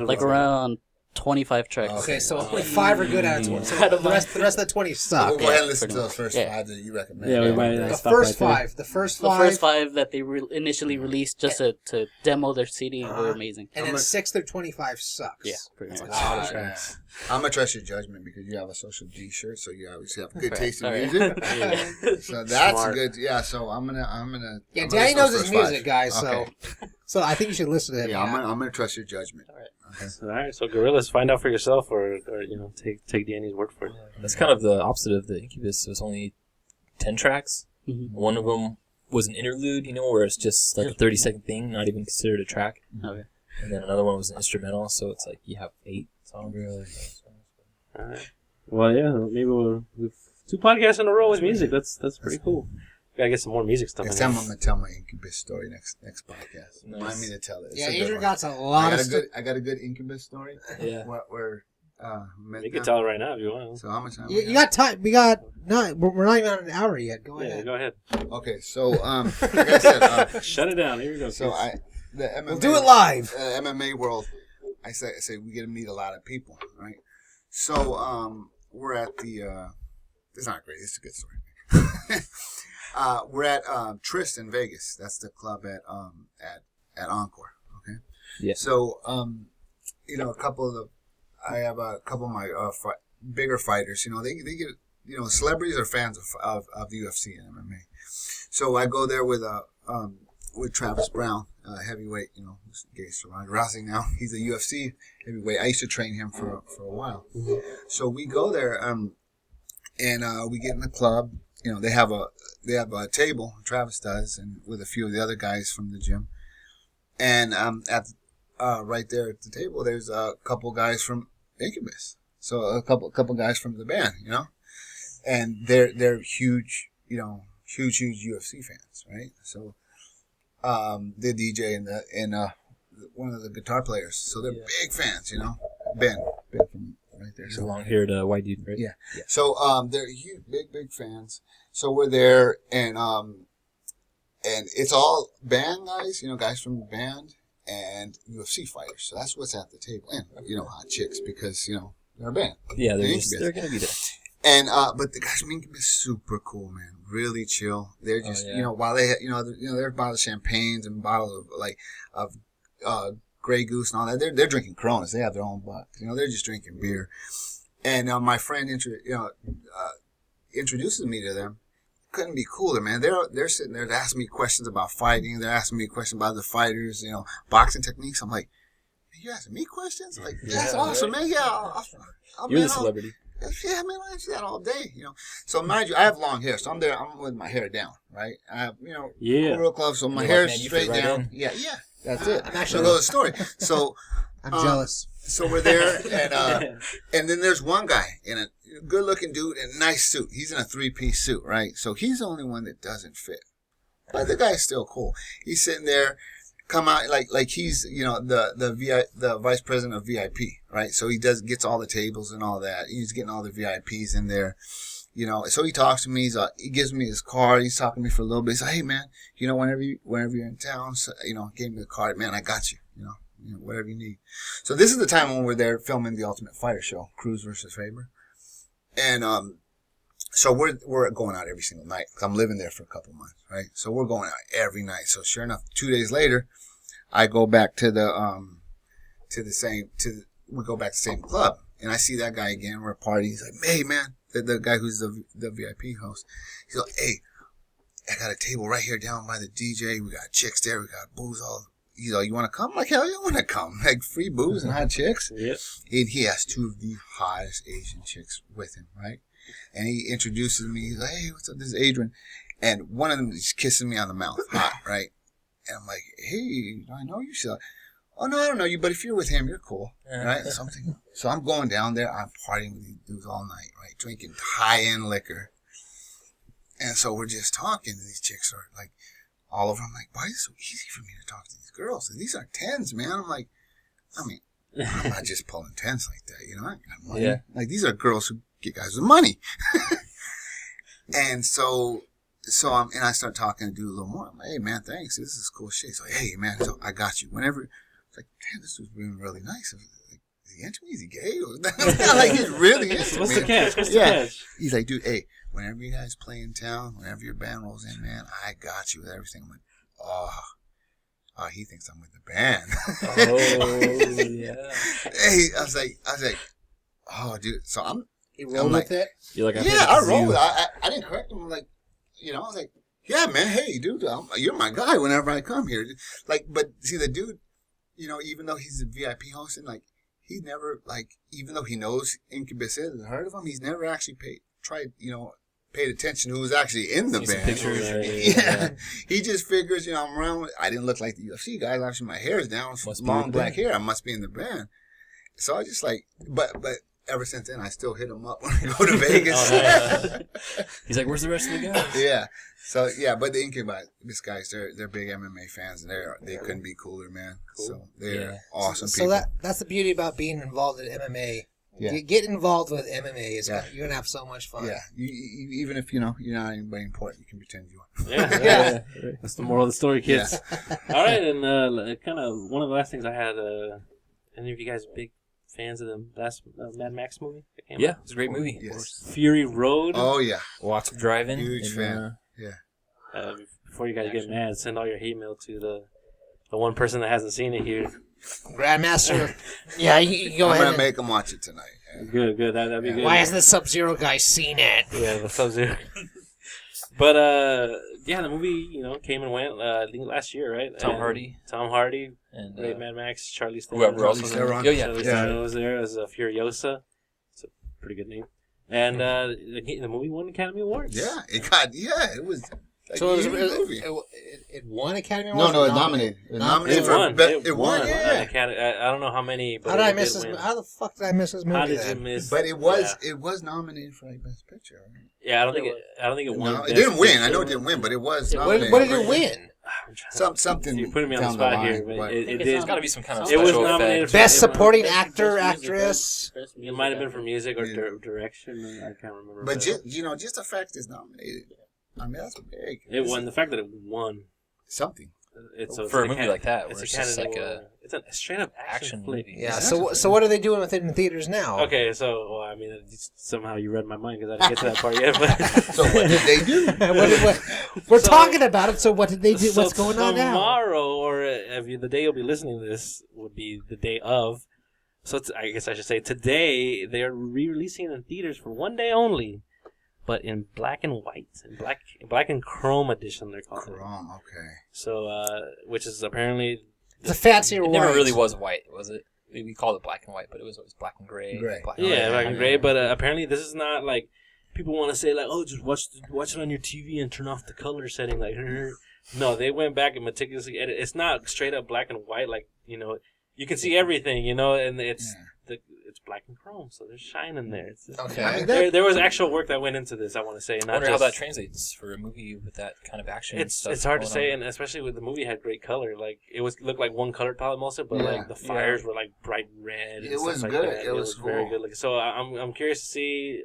Like around 25 tracks. Okay, so only 5 are good out of 20. So the rest of the 20 suck. We'll go ahead and listen to those first 5 that you recommend. Yeah, we might The stop first right there. 5. The first The 5. first 5 that they initially released just to demo their CD were amazing. And then 6 through 25 sucks. Yeah, pretty much. I'm gonna trust your judgment because you have a Social D shirt, so you obviously have good taste in Alright. music. So that's Smart. good. Yeah. So I'm gonna. Yeah, I'm Danny gonna knows listen his to those music, first guys. 5. Okay. So I think you should listen to him. Yeah, I'm gonna trust your judgment. All right, so Gorillaz, find out for yourself, or take Danny's word for it. That's kind of the opposite of the Incubus. It was only 10 tracks. Mhm. One of them was an interlude, where it's just like a 30-second thing, not even considered a track. Okay. And then another one was an instrumental, so it's like you have 8 songs. Really? All right. Well, yeah, maybe we've 2 podcasts in a row with music. That's pretty cool. Gotta get some more music stuff. Next in time here. I'm gonna tell my Incubus story next podcast. Nice. Remind me to tell it. It's Yeah, a good Adrian one. got a lot of stuff. I got a good Incubus story. Yeah. Where You can tell it right now if you want. So how much time? You got time. We're not even on an hour yet. Go Yeah, ahead. go ahead. Okay, so like I said, Shut it down. Here we go. so kids. the MMA, We'll do it live. MMA world. I say we get to meet a lot of people, right? So we're at the. It's not great. It's a good story. We're at Trist in Vegas. That's the club at Encore. Okay. Yeah. So I have a couple of my bigger fighters. They get celebrities are fans of the UFC and MMA. So I go there with Travis Brown, heavyweight. Who's against Ronda Rousey now. He's a UFC heavyweight. I used to train him for a while. So we go there and we get in the club. They have a table. Travis does, and with a few of the other guys from the gym. And right there at the table, there's a couple guys from Incubus. So a couple guys from the band, and they're huge, huge UFC fans, right? So the DJ and one of the guitar players, so they're big fans, Ben from right there. He's a long-haired white dude, right? Yeah. So they're huge, big fans. So we're there, and it's all band guys, guys from the band, and UFC fighters. So that's what's at the table, and hot chicks because they're a band. Yeah, they're gonna be there. And but the guys from Incubus super cool, man. Really chill. They're just while they they're bottle of champagnes and bottle of Grey Goose and all that. They're drinking Coronas. They have their own bucks. They're just drinking beer. And my friend introduces me to them. Couldn't be cooler, man. They're sitting there asking me questions about fighting. They're asking me questions about the fighters, boxing techniques. I'm like, you asking me questions? Like, that's awesome, man. Yeah, You're the celebrity. Yeah, man, I answer that all day, So mind you, I have long hair, so I'm there. I'm with my hair down, right? I have, real close, so my hair is straight down. In. Yeah, that's it. I'm actually So the story. So I'm jealous. So we're there, and then there's one guy in a good-looking dude in a nice suit. He's in a 3-piece suit, right? So he's the only one that doesn't fit, but the guy's still cool. He's sitting there. Come out like he's the vice president of VIP, right? So he gets all the tables and all that. He's getting all the VIPs in there, So he talks to me. He gives me his card. He's talking to me for a little bit. He's like, "Hey man, whenever you're in town, so, gave me the card. Man, I got you. Whatever you need." So this is the time when we're there filming the Ultimate Fighter show, Cruz versus Faber, and so we're going out every single night. 'Cause I'm living there for a couple months, right? So we're going out every night. So sure enough, 2 days later, I go back to we go back to the same club, and I see that guy again. We're partying. He's like, "Hey man," the guy who's the VIP host. He's like, "Hey, I got a table right here down by the DJ. We got chicks there. We got booze all. You want to come?" I'm like, hell yeah, I want to come. Like free booze and hot chicks. Yep. And he has 2 of the hottest Asian chicks with him, right? And he introduces me. He's like, "Hey, what's up? This is Adrian." And one of them is kissing me on the mouth, hot, right? And I'm like, hey, I know you. She's like, oh, no, I don't know you, but if you're with him, you're cool, right? So I'm going down there. I'm partying with these dudes all night, right? Drinking high-end liquor. And so we're just talking, and these chicks are like, all of them. I'm like, why is it so easy for me to talk to these girls? And these are 10s, man. I'm like, I'm not just pulling 10s like that, I got money. Yeah. Like, these are girls who get guys with money. And so I start talking to do a little more. I'm like, hey, man, thanks. This is cool shit. So, hey, man, so I got you. Whenever, it's like, damn, this was really nice. Like, is he into me? Is he gay? Like, he's really into me. What's the catch? He's like, dude, hey, whenever you guys play in town, whenever your band rolls in, man, I got you with everything. I'm like, oh, he thinks I'm with the band. Oh, yeah. Hey, I was like, oh, dude. So You rolled with it? You're like, I rolled. I didn't correct him. I'm like, I was like, yeah, man, hey, dude, you're my guy whenever I come here. Like, but see, the dude, even though he's a VIP hosting, like, he never, like, even though he knows Incubus is and heard of him, he's never actually paid attention to who's actually in the band. Pictures. Yeah. He just figures, I'm around. I didn't look like the UFC guys. Actually, my hair's down, long black hair. I must be in the band. So I just like, but ever since then, I still hit him up when I go to Vegas. He's like, where's the rest of the guys? Yeah. So, yeah, but the Incubus guys, they're big MMA fans, and they couldn't be cooler, man. Cool. So they're awesome people. So that's the beauty about being involved in MMA. Yeah. You get involved with MMA. You're going to have so much fun. Yeah. You, even if, you're not anybody important, you can pretend you are. Yeah. That's the moral of the story, kids. Yeah. All right, and kind of one of the last things I had, any of you guys big fans of the last Mad Max movie? Yeah, it's a great movie. Yes. Fury Road. Oh, yeah. Lots of driving. Huge fan. Yeah. Before you guys get mad, send all your hate mail to the one person that hasn't seen it here. Grandmaster. Yeah, you go ahead. I'm going to make them watch it tonight. Yeah. Good. That'd be good. Why hasn't the Sub-Zero guy seen it? Yeah, the Sub-Zero. But, the movie, came and went, I think last year, right? Tom Hardy. And Mad Max, Charlize Theron. Whoever else was there. Charlize Theron was there as Furiosa. It's a pretty good name. And the movie won Academy Awards. Yeah, it was... Like, so it won Academy Awards? No, it nominated. It won. Yeah. I don't know how many. But how the fuck did I miss this movie? How did you miss? But it was nominated for like Best Picture. Right? Yeah, I don't think it won. No, it didn't win. I know it didn't win, but it was nominated. What did it win? Something. You're putting me on the spot here, but it's got to be some kind of. It was nominated. Best Supporting Actor, Actress. It might have been for music or direction. I can't remember. But just the fact it's nominated. I mean, that's big. It won. The fact that it won something. For a movie like that, it's a straight up action movie. Yeah. So what are they doing with it in theaters now? Okay. So somehow you read my mind because I didn't get to that part yet. But so what did they do? We're talking about it. So what did they do? What's going on now? Tomorrow, or the day you'll be listening to this, would be the day of. So I guess I should say today they're re-releasing it in theaters for one day only. But in black and white, black and chrome edition, they're called. Chrome, okay. So, which is apparently the fancier white. It never really was white, was it? We called it black and white, but it was always black and gray. Black and gray. But apparently, this is not like people want to say like, oh, just watch it on your TV and turn off the color setting. Like, no, they went back and meticulously edited. It's not straight up black and white. Like, you can see everything. And it's. It's black and chrome, so there's shine in there. Okay. There was actual work that went into this, I want to say. I wonder how that translates for a movie with that kind of action. It's hard to say, and especially with the movie had great color. Like it looked like one color palette most of it, but like the fires were like bright red. It was good. Like it was cool. Very good looking. So I'm curious to see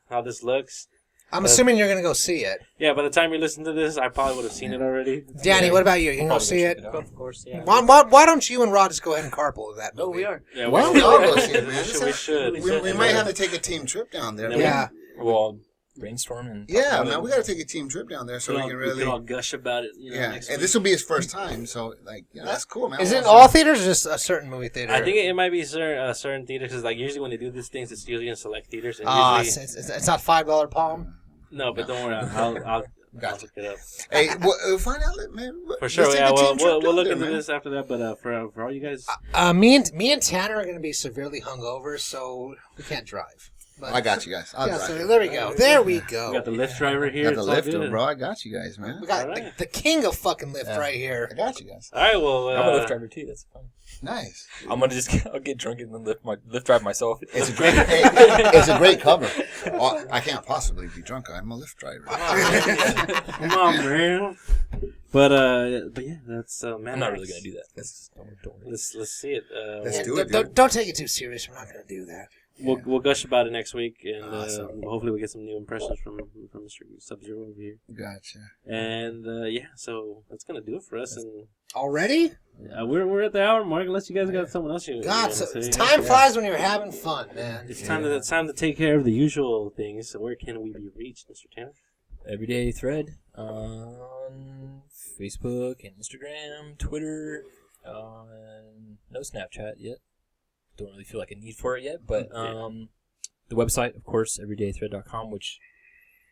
how this looks. I'm assuming you're going to go see it. Yeah, by the time you listen to this, I probably would have seen it already. Danny, what about you? You going to see it? Of course, yeah. Why don't you and Rod just go ahead and carpool with that movie? No, we are. Yeah, we all go see it, man. We should. We might have to take a team trip down there. Yeah. Well, brainstorm and... Yeah, man, we got to take a team trip down there so we can really... We can all gush about it, next week. This will be his first time, so, that's cool, man. Is it all theaters or just a certain movie theater? I think it might be certain theaters, because, usually when they do these things, it's usually in select theaters. It's not $5 Palm? No, but don't worry. I'll look it up. Hey, we'll find out, man. For sure, yeah. We'll look into this after that. But for all you guys, me and Tanner are going to be severely hungover, so we can't drive. But, I got you guys. So there we go. There we go. We got the Lyft driver here. Got the It's all Lyft, good. bro. I got you guys, man. We got Alright. the king of fucking Lyft right here. I got you guys. All right, well, I'm a Lyft driver too. That's fun. Nice. I'm gonna I'll get drunk and then Lyft drive myself. It's a great. It's a great cover. Well, I can't possibly be drunk. I'm a Lyft driver. Come on, man. But yeah, that's man. I'm not really gonna do that. Don't worry. Let's see it. Let's do it, dude. Don't take it too serious. We're not going to do that. We'll gush about it next week, and Awesome. hopefully we get some new impressions from Mr. Sub-Zero over here. Gotcha. And yeah, so that's gonna do it for us. And Already? we're at the hour mark. Unless you guys got someone else you God, want so to say. time flies when you're having fun, man. It's time to take care of the usual things. So where can we be reached, Mr. Tanner? Everyday Thread on Facebook and Instagram, Twitter, no Snapchat yet. Don't really feel like a need for it yet, but the website, of course, everydaythread.com, which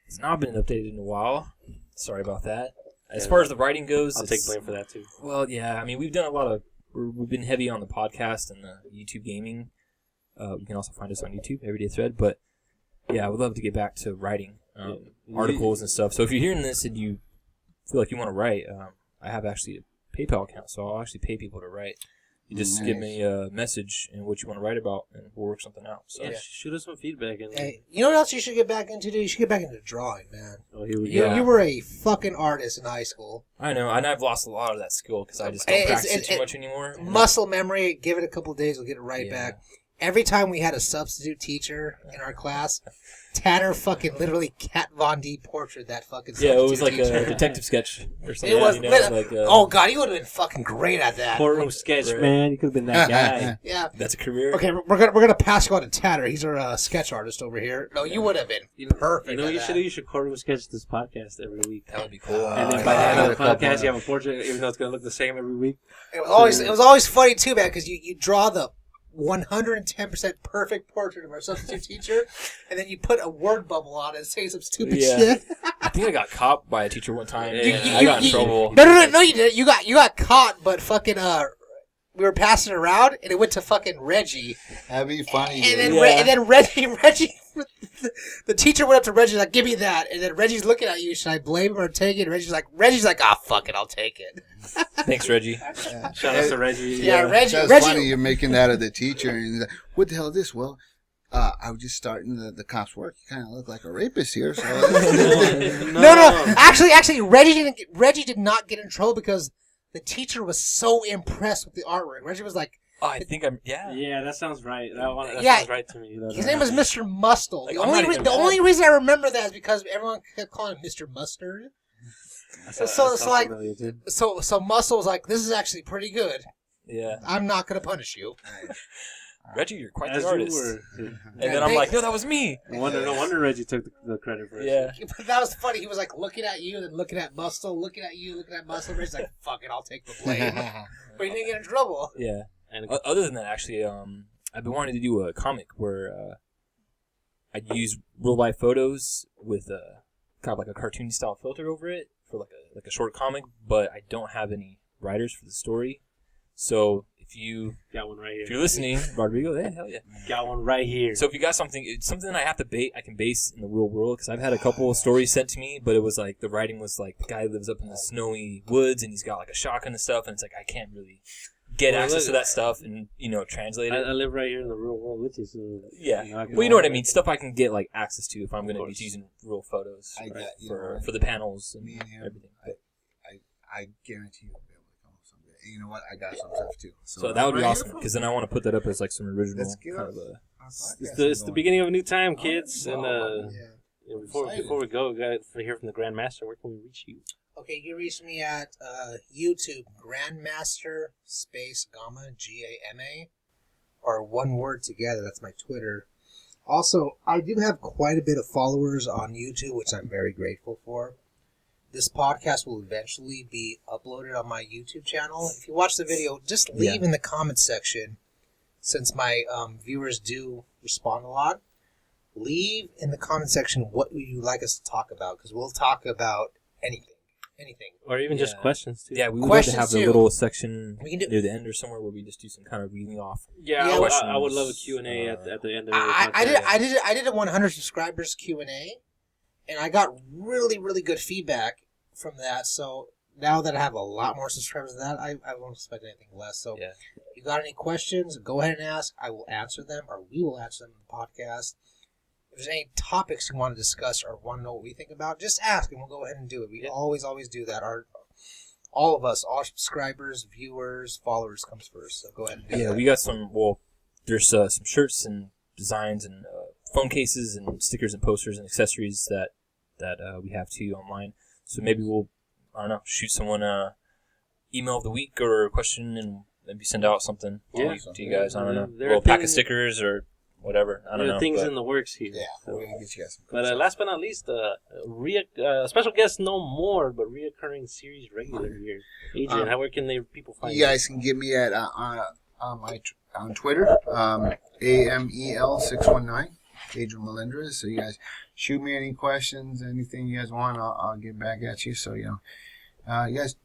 has not been updated in a while. Sorry about that. As far as the writing goes, I'll take blame for that too. Well, yeah, I mean, we've done a lot of. We've been heavy on the podcast and the YouTube gaming. You can also find us on YouTube, Everyday Thread. But yeah, I would love to get back to writing articles and stuff. So if you're hearing this and you feel like you want to write, I have actually a PayPal account, so I'll actually pay people to write. You just give me a message and what you want to write about, and we'll work something out. So Yeah, shoot us some feedback. And Hey, you know what else you should get back into, dude? You should get back into drawing, man. oh, here we You, go. you were a fucking artist in high school. I know, and I've lost a lot of that skill because I just don't practice it too much anymore. Muscle memory, give it a couple days, we'll get it right Yeah. back. Every time we had a substitute teacher in our class, Tanner fucking literally Kat Von D portraited that fucking substitute Yeah, it was like teacher. a detective sketch or something. It was oh god, you would have been fucking great at that. Courtroom sketch, man. You could have been that guy. Yeah. That's a career. Okay, we're gonna pass you on to Tanner. He's our sketch artist over here. No, you would have been perfect. You know, at you that. should do. You should courtroom sketch this podcast every week. That would be cool. And then by the end of the podcast, you have a portrait, even though it's going to look the same every week. It was always funny too, man, because you draw the 110% perfect portrait of our substitute teacher, and then you put a word bubble on it and say some stupid shit. I think I got caught by a teacher one time. You- and I got in trouble. No, you didn't. You got caught, but fucking we were passing it around, and it went to fucking Reggie, That'd be funny. and then dude. and then Reggie, the teacher went up to Reggie like, "Give me that," and then Reggie's looking at you. Should I blame him or take it? And Reggie's like, "Ah, fuck it, I'll take it." Thanks, Reggie. Shout out to Reggie. Yeah, Reggie. That's funny. You're making that of the teacher, and he's like, "What the hell is this?" Well, I was just starting the cops' work. You kind of look like a rapist here. So No. Actually, Reggie did not get in trouble because the teacher was so impressed with the artwork. Reggie was like, Oh, I think Yeah, that sounds right. That Yeah. sounds right to me. his name was Mr. Mustle. Like, The I'm not only even the mad. only reason I remember that is because everyone kept calling him Mr. Mustard. So Muscle was like, "This is actually pretty good. Yeah. I'm not gonna punish you." Reggie, you're quite As the you artist. were. And then I'm like, no, that was me. No wonder Reggie took the credit for it. Yeah. But that was funny. He was like looking at you, then looking at Muscle, looking at you, looking at Muscle. Reggie's like, "Fuck it, I'll take the blame." But he didn't get in trouble. Yeah. And Other than that, actually, I've been wanting to do a comic where I'd use real life photos with kind of like a cartoony style filter over it for like a short comic, but I don't have any writers for the story. So if you got one right here. if you're listening, Rodrigo, hey, hell yeah. Got one right here. So if you got something, it's something I can base in the real world, because I've had a couple of stories sent to me, but it was like the writing was like the guy lives up in the snowy woods and he's got like a shotgun and stuff, and it's like I can't really get access to that stuff and translate it. I live right here in the real world with you, so Yeah, I can well, you know what I mean. Stuff I can get like access to if I'm going to be using real photos for the panels and Me and him, everything. I guarantee you'll be able to come up with something. And you know what? I got some stuff too. So that would be right awesome, here, because then I want to put that up as like some original Let's get kind up. of a. it's the beginning of a new time, kids. And Yeah. before we go, guys, to hear from the Grandmaster, where can we reach you? Okay, you reach me at YouTube, Grandmaster space Gamma GAMA, or one word together. That's my Twitter. Also, I do have quite a bit of followers on YouTube, which I'm very grateful for. This podcast will eventually be uploaded on my YouTube channel. If you watch the video, just leave in the comments section, since my viewers do respond a lot. Leave in the comment section what would you like us to talk about, because we'll talk about anything. anything. Or even just questions, too. Yeah, we would love Questions, to have the too. little section We can do- near the end or somewhere where we just do some kind of reading off. Yeah, Yeah, I would love a Q&A at the end of the I did a 100 subscribers Q&A, and I got really, really good feedback from that. So now that I have a lot more subscribers than that, I won't expect anything less. So if you got any questions, go ahead and ask. I will answer them, or we will answer them in the podcast. If there's any topics you want to discuss or want to know what we think about, just ask, and we'll go ahead and do it. We always do that. All of us, all subscribers, viewers, followers comes first. So go ahead and do that. Yeah, we got some. Well, there's some shirts and designs and phone cases and stickers and posters and accessories that we have too online. So maybe we'll, I don't know, shoot someone a email of the week or a question and maybe send out something to you guys. I don't know, a little pack of stickers or whatever. I don't know. There are things in the works here. Yeah, we're going to get you guys some But last but not least, special guest no more, but reoccurring series regular here. Adrian, where can people find you? You guys can get me at on Twitter, AMEL619, Adrian Melendrez. So you guys shoot me any questions, anything you guys want, I'll get back at you. So, you guys,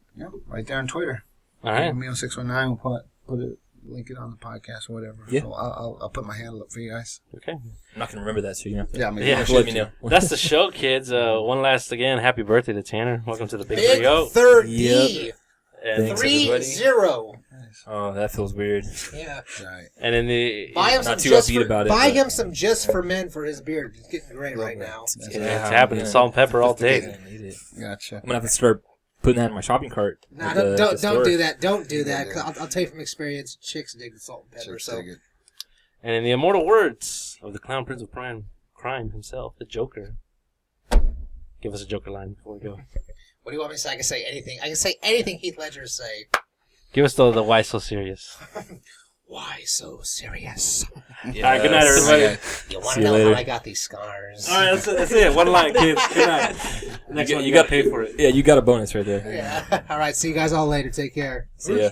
right there on Twitter. All right. AMEL619, we'll put it. Link it on the podcast or whatever. Yeah. So I'll put my handle up for you guys. Okay. I'm not going to remember that, so Yeah, let me know. That's the show, kids. One last, again, happy birthday to Tanner. Welcome to the Big Big 3-0. 30. And Thanks, 3-0. Oh, that feels weird. Yeah. Right. And then the... Buy him Not some too just upbeat for, about it, buy but- him some just for men for his beard. It's getting great right now. It's happening. Salt and pepper all day. I need it. Gotcha. I'm going to have to start putting that in my shopping cart. Nah, at the don't store. do that. Don't do that. 'Cause I'll tell you from experience, chicks dig the salt and pepper. Chicks So dig it. And in the immortal words of the clown prince of crime himself, the Joker. Give us a Joker line before we go. what do you want me to say? I can say anything. I can say anything Heath Ledger say. Give us the why so serious. Why so serious? All right, good night, everybody. You want See to you know later. how I got these scars? All right, that's it. One line, kids. Good night. Next one, you got paid for it. Yeah, you got a bonus right there. Yeah. All right. See you guys all later. Take care. See ya.